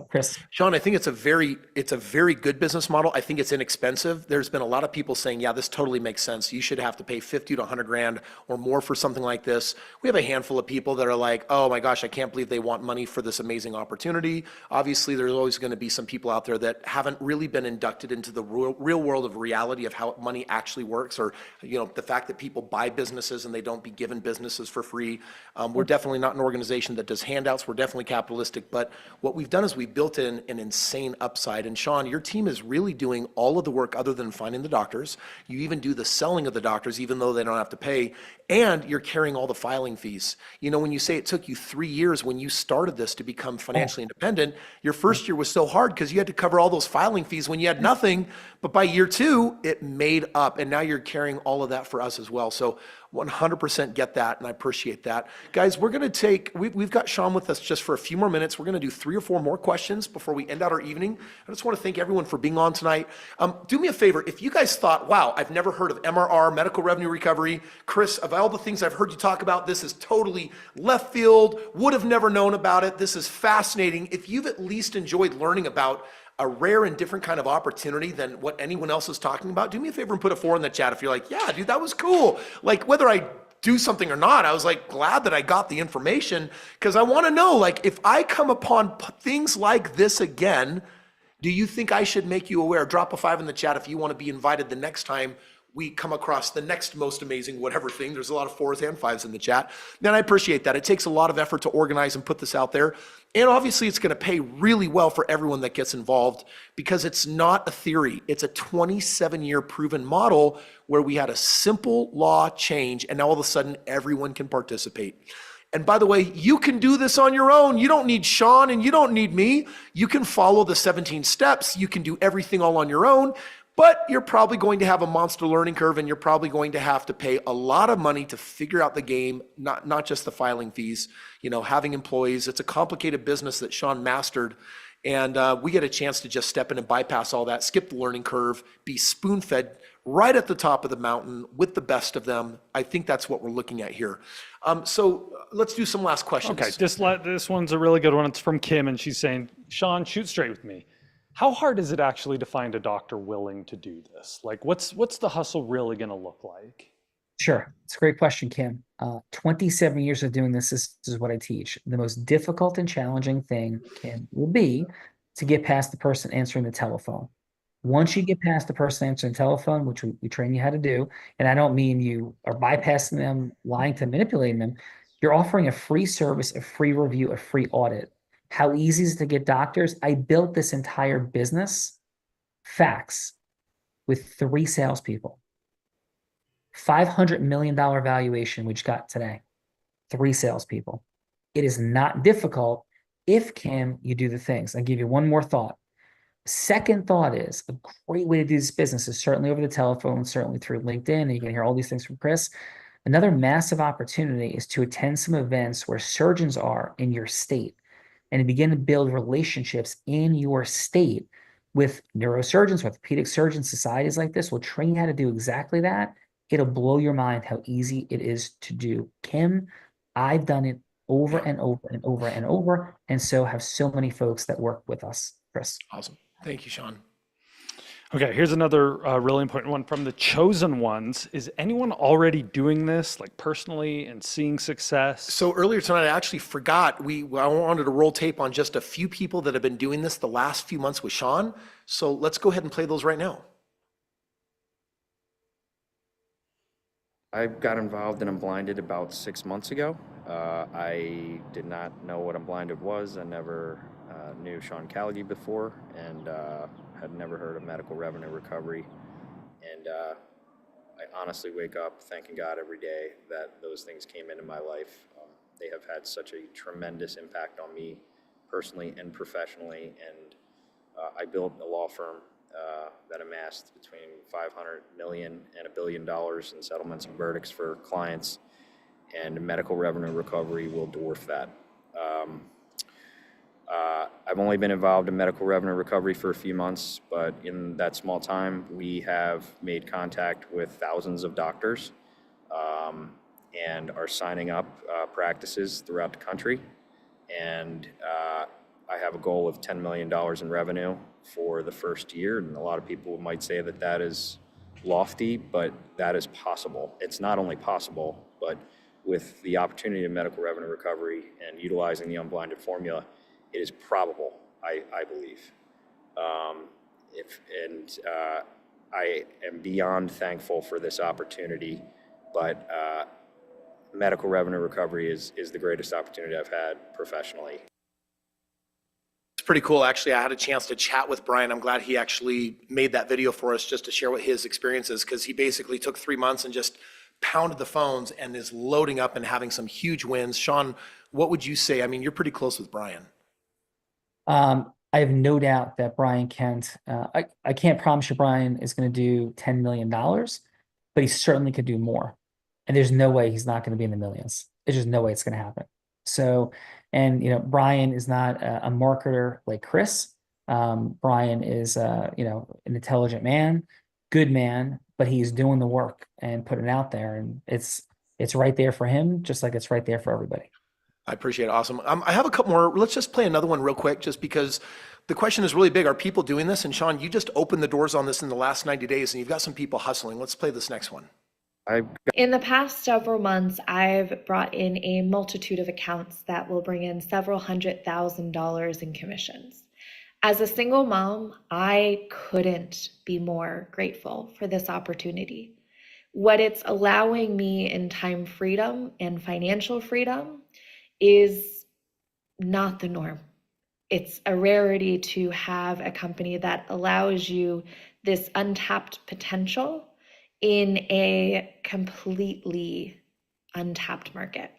Kris. Sean, I think it's a very good business model. I think it's inexpensive. There's been a lot of people saying, yeah, this totally makes sense. You should have to pay 50 to 100 grand or more for something like this. We have a handful of people that are like, oh my gosh, I can't believe they want money for this amazing opportunity. Obviously, there's always going to be some people out there that haven't really been inducted into the real world of reality of how money actually works, or the fact that people buy businesses and they don't be given businesses for free. We're definitely not an organization that does handouts. We're definitely capitalistic, but what we've done is we've built in an insane upside. And Sean, your team is really doing all of the work other than finding the doctors. You even do the selling of the doctors, even though they don't have to pay, and you're carrying all the filing fees. When you say it took you 3 years when you started this to become financially independent, your first year was so hard because you had to cover all those filing fees when you had nothing, but by year 2, it made up, and now you're carrying all of that for us as well. So 100% get that, and I appreciate that. Guys, we're going to we've got Sean with us just for a few more minutes. We're going to do 3 or 4 more questions before we end out our evening. I just want to thank everyone for being on tonight. Do me a favor, if you guys thought, wow, I've never heard of MRR, medical revenue recovery. Kris, of all the things I've heard you talk about, this is totally left field, would have never known about it. This is fascinating. If you've at least enjoyed learning about a rare and different kind of opportunity than what anyone else is talking about, do me a favor and put a 4 in the chat if you're like, yeah, dude, that was cool. Like, whether I do something or not, I was like glad that I got the information, because I want to know, like, if I come upon things like this again, do you think I should make you aware? Drop a 5 in the chat if you want to be invited the next time we come across the next most amazing whatever thing. There's a lot of 4s and 5s in the chat. Then I appreciate that. It takes a lot of effort to organize and put this out there. And obviously it's going to pay really well for everyone that gets involved, because it's not a theory. It's a 27-year proven model where we had a simple law change, and now all of a sudden everyone can participate. And by the way, you can do this on your own. You don't need Sean and you don't need me. You can follow the 17 steps. You can do everything all on your own. But you're probably going to have a monster learning curve, and you're probably going to have to pay a lot of money to figure out the game, not just the filing fees, having employees. It's a complicated business that Sean mastered, and we get a chance to just step in and bypass all that, skip the learning curve, be spoon-fed right at the top of the mountain with the best of them. I think that's what we're looking at here. So let's do some last questions. Okay, this one's a really good one. It's from Kim, and she's saying, Sean, shoot straight with me. How hard is it actually to find a doctor willing to do this? Like, what's the hustle really going to look like? Sure. It's a great question, Kim. 27 years of doing this is what I teach. The most difficult and challenging thing, Kim, will be to get past the person answering the telephone. Once you get past the person answering the telephone, which we train you how to do, and I don't mean you are bypassing them, lying to them, manipulating them, you're offering a free service, a free review, a free audit. How easy is it to get doctors? I built this entire business, facts, with 3 salespeople. $500 million valuation, which got today. 3 salespeople. It is not difficult if, Kim, you do the things. I'll give you one more thought. Second thought is a great way to do this business is certainly over the telephone, certainly through LinkedIn, and you can hear all these things from Kris. Another massive opportunity is to attend some events where surgeons are in your state and to begin to build relationships in your state with neurosurgeons, orthopedic surgeons, societies like this will train you how to do exactly that. It'll blow your mind how easy it is to do. Kim, I've done it over and over and over and over, and so have so many folks that work with us, Kris. Awesome. Thank you, Sean. Okay, here's another really important one from the chosen ones. Is anyone already doing this, like personally, and seeing success? So earlier tonight, I actually forgot, I wanted to roll tape on just a few people that have been doing this the last few months with Sean. So let's go ahead and play those right now. I got involved in Unblinded about 6 months ago. I did not know what Unblinded was. I never knew Sean Callaghy before, and had never heard of medical revenue recovery. And I honestly wake up thanking God every day that those things came into my life. They have had such a tremendous impact on me personally and professionally. And I built a law firm that amassed between $500 million and $1 billion in settlements and verdicts for clients, and medical revenue recovery will dwarf that. I've only been involved in medical revenue recovery for a few months, but in that small time, we have made contact with thousands of doctors and are signing up practices throughout the country. And I have a goal of $10 million in revenue for the first year. And a lot of people might say that that is lofty, but that is possible. It's not only possible, but with the opportunity of medical revenue recovery and utilizing the unblinded formula, it is probable, I believe. I am beyond thankful for this opportunity, but medical revenue recovery is the greatest opportunity I've had professionally. It's pretty cool. Actually, I had a chance to chat with Brian. I'm glad he actually made that video for us just to share what his experience is, because he basically took 3 months and just pounded the phones and is loading up and having some huge wins. Sean, what would you say? I mean, you're pretty close with Brian. I have no doubt that Brian Kent, I can't promise you Brian is going to do $10 million, but he certainly could do more. And there's no way he's not going to be in the millions. There's just no way it's going to happen. So, and, you know, Brian is not a marketer like Kris. Brian is, you know, an intelligent man, good man, but he's doing the work and putting it out there. And it's right there for him, just like it's right there for everybody. I appreciate it. Awesome. I have a couple more. Let's just play another one real quick, just because the question is really big. Are people doing this? And Sean, you just opened the doors on this in the last 90 days, and you've got some people hustling. Let's play this next one. In the past several months, I've brought in a multitude of accounts that will bring in several $100,000 in commissions. As a single mom, I couldn't be more grateful for this opportunity. What it's allowing me in time freedom and financial freedom is not the norm. It's a rarity to have a company that allows you this untapped potential in a completely untapped market.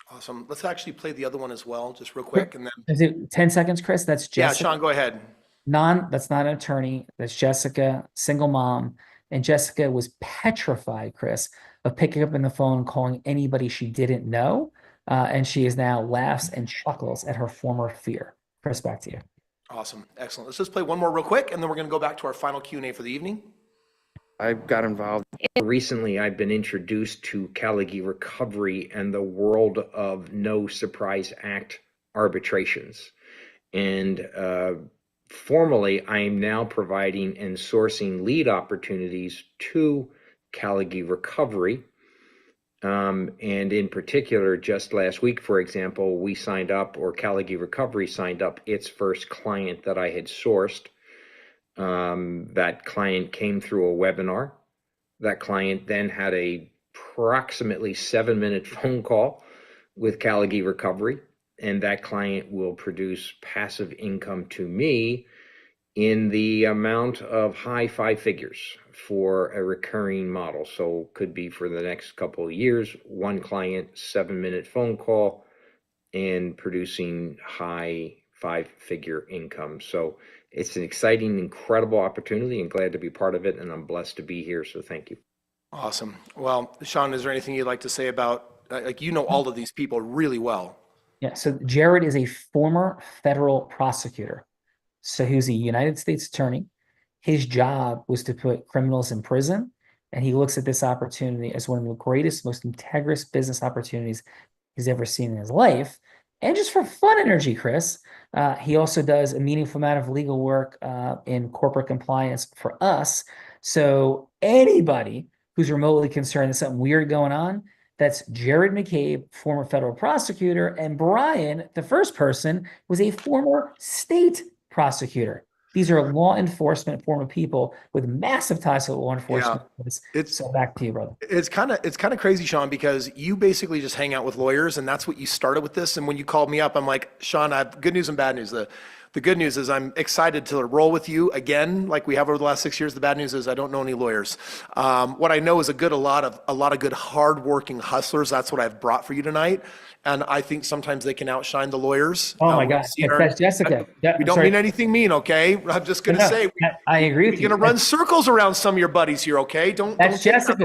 Awesome. Let's actually play the other one as well, just real quick. And then Is it 10 seconds, Kris? That's Jessica. Yeah, Sean, go ahead. That's not an attorney. That's Jessica, single mom. And Jessica was petrified, Kris, of picking up in the phone, calling anybody she didn't know. And she is now laughs and chuckles at her former fear. Kris, back to you. Awesome. Excellent. Let's just play one more real quick, and then we're going to go back to our final Q&A for the evening. I got involved. Recently, I've been introduced to Callaghy recovery and the world of No Surprise Act arbitrations. And formally, I am now providing and sourcing lead opportunities to Callaghy recovery. And in particular, just last week, for example, we signed up, or Caliggy Recovery signed up its first client that I had sourced. That client came through a webinar. That client then had a approximately 7-minute phone call with Caliggy Recovery, and that client will produce passive income to me in the amount of high 5 figures for a recurring model. So could be for the next couple of years, one client, 7-minute phone call, and producing high 5-figure income. So it's an exciting, incredible opportunity, and glad to be part of it. And I'm blessed to be here. So thank you. Awesome. Well, Sean, is there anything you'd like to say about, all of these people really well? Yeah. So Jared is a former federal prosecutor. So he was a United States attorney. His job was to put criminals in prison. And he looks at this opportunity as one of the greatest, most integrous business opportunities he's ever seen in his life. And just for fun energy, Kris, he also does a meaningful amount of legal work in corporate compliance for us. So anybody who's remotely concerned there's something weird going on, that's Jared McCabe, former federal prosecutor, and Brian, the first person, was a former state prosecutor. These are law enforcement former people with massive ties to law enforcement. So back to you, brother. It's kind of crazy, Sean, because you basically just hang out with lawyers, and that's what you started with this. And when you called me up, I'm like, Sean, I have good news and bad news. The good news is I'm excited to roll with you again, like we have over the last 6 years. The bad news is I don't know any lawyers. What I know is a lot of good, hardworking hustlers. That's what I've brought for you tonight. And I think sometimes they can outshine the lawyers. Oh my God, that's Jessica. We don't mean anything mean, okay? I'm just going to say, I agree with you. We're going to run circles around some of your buddies here, okay? That's Jessica.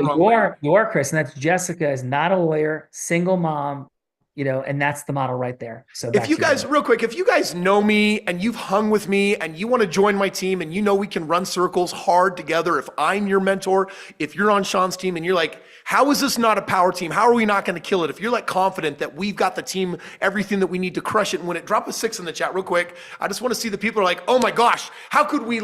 You are Kris, and that's Jessica is not a lawyer, single mom. And that's the model right there. So if you guys, real quick, if you guys know me and you've hung with me and you want to join my team and we can run circles hard together, if I'm your mentor, if you're on Sean's team and you're like, how is this not a power team? How are we not going to kill it? If you're confident that we've got the team, everything that we need to crush it and win it, drop a 6 in the chat real quick. I just want to see the people are like, oh my gosh, how could we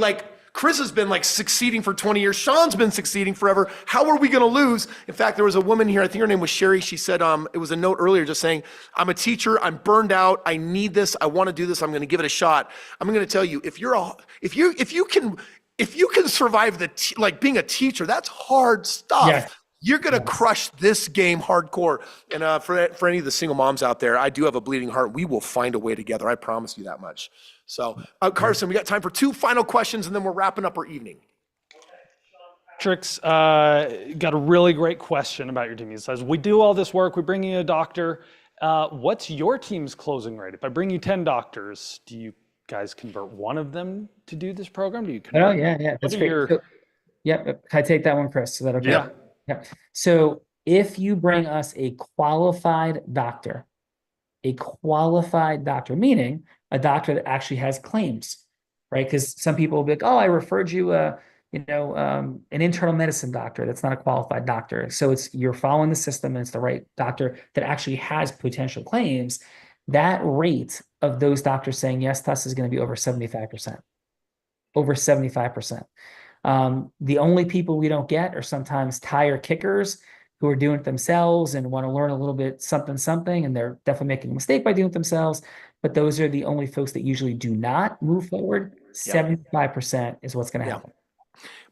Kris has been succeeding for 20 years. Sean's been succeeding forever. How are we going to lose? In fact, there was a woman here, I think her name was Sherry. She said, it was a note earlier just saying, I'm a teacher. I'm burned out. I need this. I want to do this. I'm going to give it a shot. I'm going to tell you, if you can survive being a teacher, that's hard stuff. Yeah. You're going to crush this game hardcore. And for any of the single moms out there, I do have a bleeding heart. We will find a way together. I promise you that much. So, Carson, we got time for 2 final questions, and then we're wrapping up our evening. Patrick's got a really great question about your team. He says, we do all this work. We bring you a doctor. What's your team's closing rate? If I bring you 10 doctors, do you guys convert one of them to do this program? Do you convert? Oh, yeah. That's great. Can I take that one, Kris? Is that okay? Yeah. So if you bring us a qualified doctor, meaning a doctor that actually has claims, right? Because some people will be like, oh, I referred you, an internal medicine doctor. That's not a qualified doctor. So you're following the system and it's the right doctor that actually has potential claims. That rate of those doctors saying yes to us is going to be over 75%. Over 75%. The only people we don't get are sometimes tire kickers who are doing it themselves and want to learn a little bit something, and they're definitely making a mistake by doing it themselves. But those are the only folks that usually do not move forward. 75% is what's going to happen.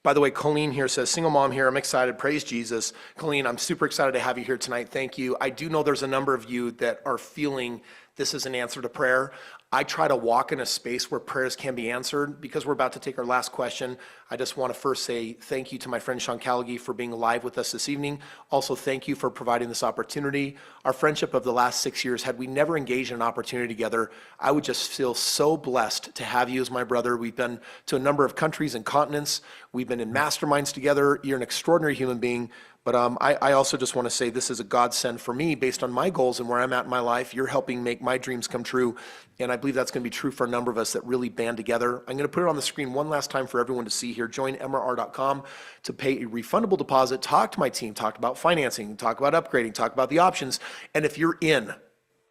By the way, Colleen here says, single mom here. I'm excited. Praise Jesus. Colleen, I'm super excited to have you here tonight. Thank you. I do know there's a number of you that are feeling this is an answer to prayer. I try to walk in a space where prayers can be answered. Because we're about to take our last question, I just want to first say thank you to my friend Sean Caliggy for being live with us this evening. Also, thank you for providing this opportunity. Our friendship of the last 6 years, had we never engaged in an opportunity together, I would just feel so blessed to have you as my brother. We've been to a number of countries and continents. We've been in masterminds together. You're an extraordinary human being. But I also just want to say this is a godsend for me based on my goals and where I'm at in my life. You're helping make my dreams come true. And I believe that's going to be true for a number of us that really band together. I'm going to put it on the screen one last time for everyone to see here. Join mrr.com to pay a refundable deposit. Talk to my team. Talk about financing. Talk about upgrading. Talk about the options. And if you're in,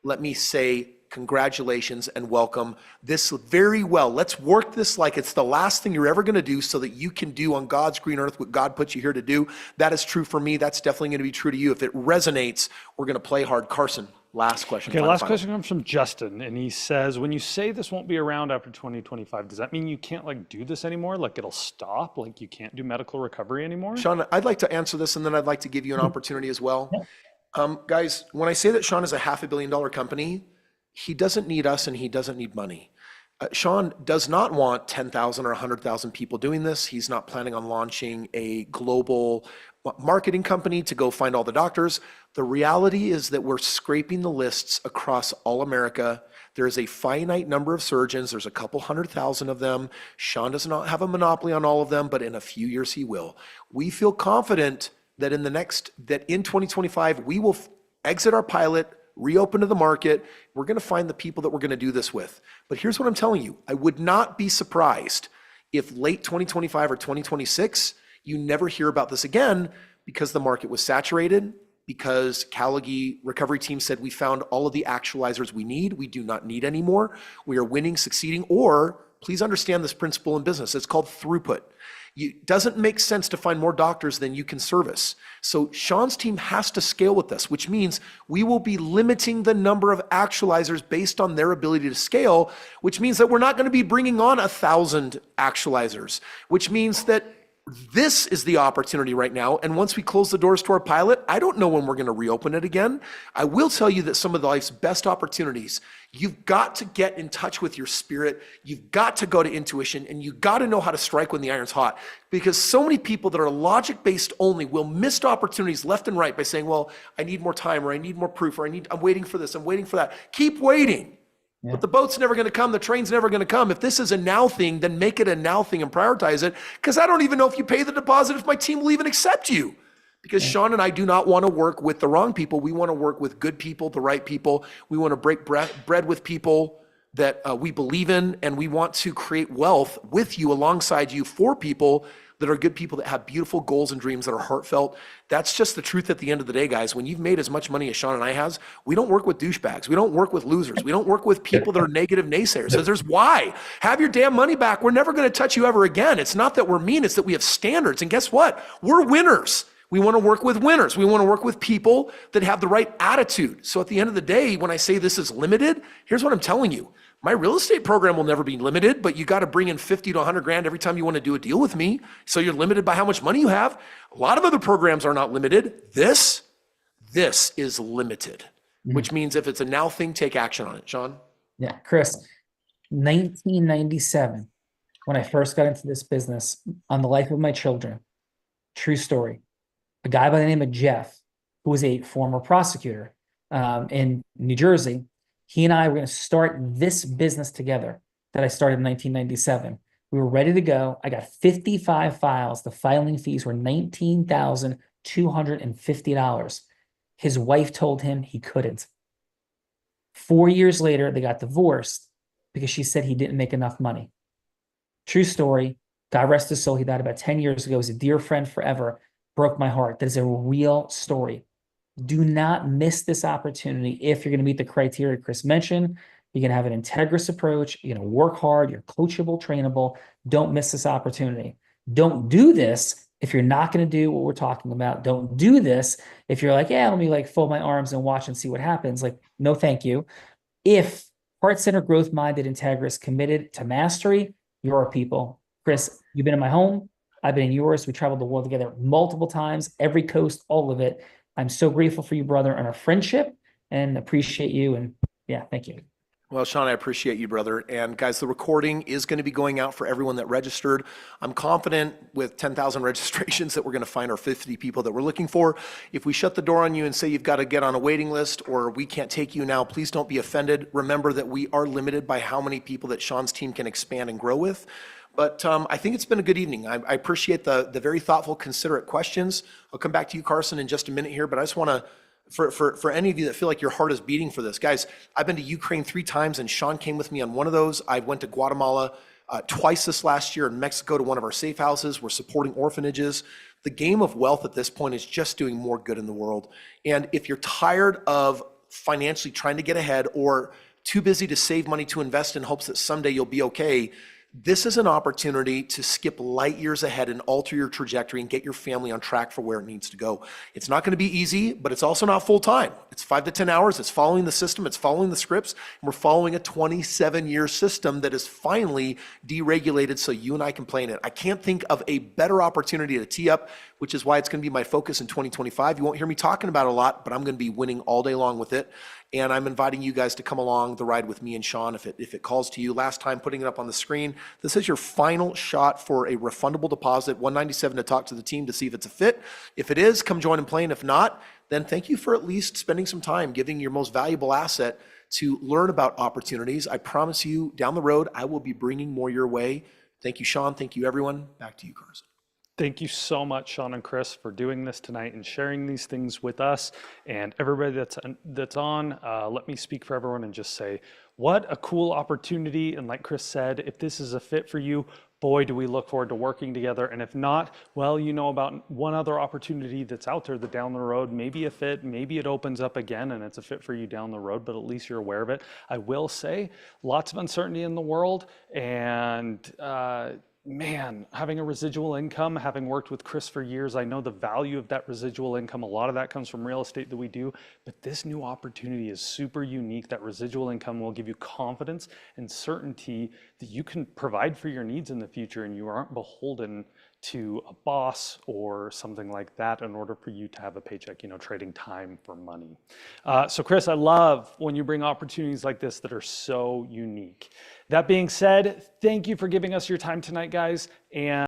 let me say congratulations and welcome this very well. Let's work this like it's the last thing you're ever going to do so that you can do on God's green earth what God put you here to do. That is true for me. That's definitely going to be true to you. If it resonates, we're going to play hard. Carson, last question. Okay, last question comes from Justin, and he says, when you say this won't be around after 2025, does that mean you can't like do this anymore? Like it'll stop? Like you can't do medical recovery anymore? Sean, I'd like to answer this, and then I'd like to give you an opportunity as well. Guys, when I say that Sean is a $500 million company, he doesn't need us and he doesn't need money. Sean does not want 10,000 or 100,000 people doing this. He's not planning on launching a global marketing company to go find all the doctors. The reality is that we're scraping the lists across all America. There is a finite number of surgeons. There's a couple 100,000 of them. Sean does not have a monopoly on all of them, but in a few years he will. We feel confident that in 2025, we will exit our pilot, reopen to the market. We're going to find the people that we're going to do this with. But here's what I'm telling you. I would not be surprised if late 2025 or 2026, you never hear about this again because the market was saturated, because Callagy recovery team said we found all of the actualizers we need. We do not need any more. We are winning, succeeding, or please understand this principle in business. It's called throughput. It doesn't make sense to find more doctors than you can service. So Sean's team has to scale with this, which means we will be limiting the number of actualizers based on their ability to scale, which means that we're not going to be bringing on 1,000 actualizers, which means that this is the opportunity right now. And once we close the doors to our pilot, I don't know when we're going to reopen it again. I will tell you that some of life's best opportunities, you've got to get in touch with your spirit. You've got to go to intuition, and you've got to know how to strike when the iron's hot, because so many people that are logic-based only will miss opportunities left and right by saying, well, I need more time, or I need more proof, or I'm waiting for this, I'm waiting for that. Keep waiting. Yeah. But the boat's never going to come. The train's never going to come. If this is a now thing, then make it a now thing and prioritize it. Because I don't even know if you pay the deposit, if my team will even accept you. Because Sean and I do not want to work with the wrong people. We want to work with good people, the right people. We want to break bread with people that we believe in. And we want to create wealth with you, alongside you, for people that are good people that have beautiful goals and dreams that are heartfelt. That's just the truth at the end of the day, guys. When you've made as much money as Sean and I has, we don't work with douchebags. We don't work with losers. We don't work with people that are negative naysayers. So there's why. Have your damn money back. We're never going to touch you ever again. It's not that we're mean. It's that we have standards. And guess what? We're winners. We want to work with winners. We want to work with people that have the right attitude. So at the end of the day, when I say this is limited, here's what I'm telling you. My real estate program will never be limited, but you got to bring in 50 to 100 grand every time you want to do a deal with me. So you're limited by how much money you have. A lot of other programs are not limited. This is limited, which means if it's a now thing, take action on it. Sean? Yeah, Kris, 1997, when I first got into this business, on the life of my children, true story, a guy by the name of Jeff, who was a former prosecutor in New Jersey, he and I were going to start this business together that I started in 1997. We were ready to go. I got 55 files. The filing fees were $19,250. His wife told him he couldn't. 4 years later, they got divorced because she said he didn't make enough money. True story. God rest his soul. He died about 10 years ago. He was a dear friend forever. Broke my heart. That is a real story. Do not miss this opportunity if you're going to meet the criteria Kris mentioned. You're going to have an integrous approach. You're going to work hard. You're coachable, trainable. Don't miss this opportunity. Don't do this if you're not going to do what we're talking about. Don't do this if you're like, yeah, let me like fold my arms and watch and see what happens. Like, no, thank you. If heart-centered, growth-minded, integrous, committed to mastery, you're our people. Kris, you've been in my home. I've been in yours. We traveled the world together multiple times, every coast, all of it. I'm so grateful for you, brother, and our friendship, and appreciate you. And yeah, thank you. Well, Sean, I appreciate you, brother. And guys, the recording is going to be going out for everyone that registered. I'm confident with 10,000 registrations that we're going to find our 50 people that we're looking for. If we shut the door on you and say you've got to get on a waiting list or we can't take you now, please don't be offended. Remember that we are limited by how many people that Sean's team can expand and grow with. But I think it's been a good evening. I appreciate the very thoughtful, considerate questions. I'll come back to you, Carson, in just a minute here, but I just want to, for any of you that feel like your heart is beating for this, guys, I've been to Ukraine 3 times, and Sean came with me on one of those. I went to Guatemala twice this last year, in Mexico to one of our safe houses. We're supporting orphanages. The game of wealth at this point is just doing more good in the world. And if you're tired of financially trying to get ahead, or too busy to save money to invest in hopes that someday you'll be okay, this is an opportunity to skip light years ahead and alter your trajectory and get your family on track for where it needs to go. It's not going to be easy, but it's also not full time. It's 5 to 10 hours. It's following the system. It's following the scripts. And we're following a 27-year system that is finally deregulated so you and I can play in it. I can't think of a better opportunity to tee up, which is why it's going to be my focus in 2025. You won't hear me talking about it a lot, but I'm going to be winning all day long with it. And I'm inviting you guys to come along the ride with me and Sean if it calls to you. Last time, putting it up on the screen. This is your final shot for a refundable deposit, $197 to talk to the team to see if it's a fit. If it is, come join and play. And if not, then thank you for at least spending some time giving your most valuable asset to learn about opportunities. I promise you, down the road, I will be bringing more your way. Thank you, Sean. Thank you, everyone. Back to you, Carson. Thank you so much, Sean and Kris, for doing this tonight and sharing these things with us and everybody that's on. Let me speak for everyone and just say, what a cool opportunity. And like Kris said, if this is a fit for you, boy, do we look forward to working together. And if not, well, you know about one other opportunity that's out there that down the road, maybe a fit, maybe it opens up again and it's a fit for you down the road, but at least you're aware of it. I will say, lots of uncertainty in the world, and man, having a residual income, having worked with Kris for years, I know the value of that residual income. A lot of that comes from real estate that we do, but this new opportunity is super unique. That residual income will give you confidence and certainty that you can provide for your needs in the future, and you aren't beholden to a boss or something like that in order for you to have a paycheck, trading time for money. So Kris, I love when you bring opportunities like this that are so unique. That being said, thank you for giving us your time tonight, guys. And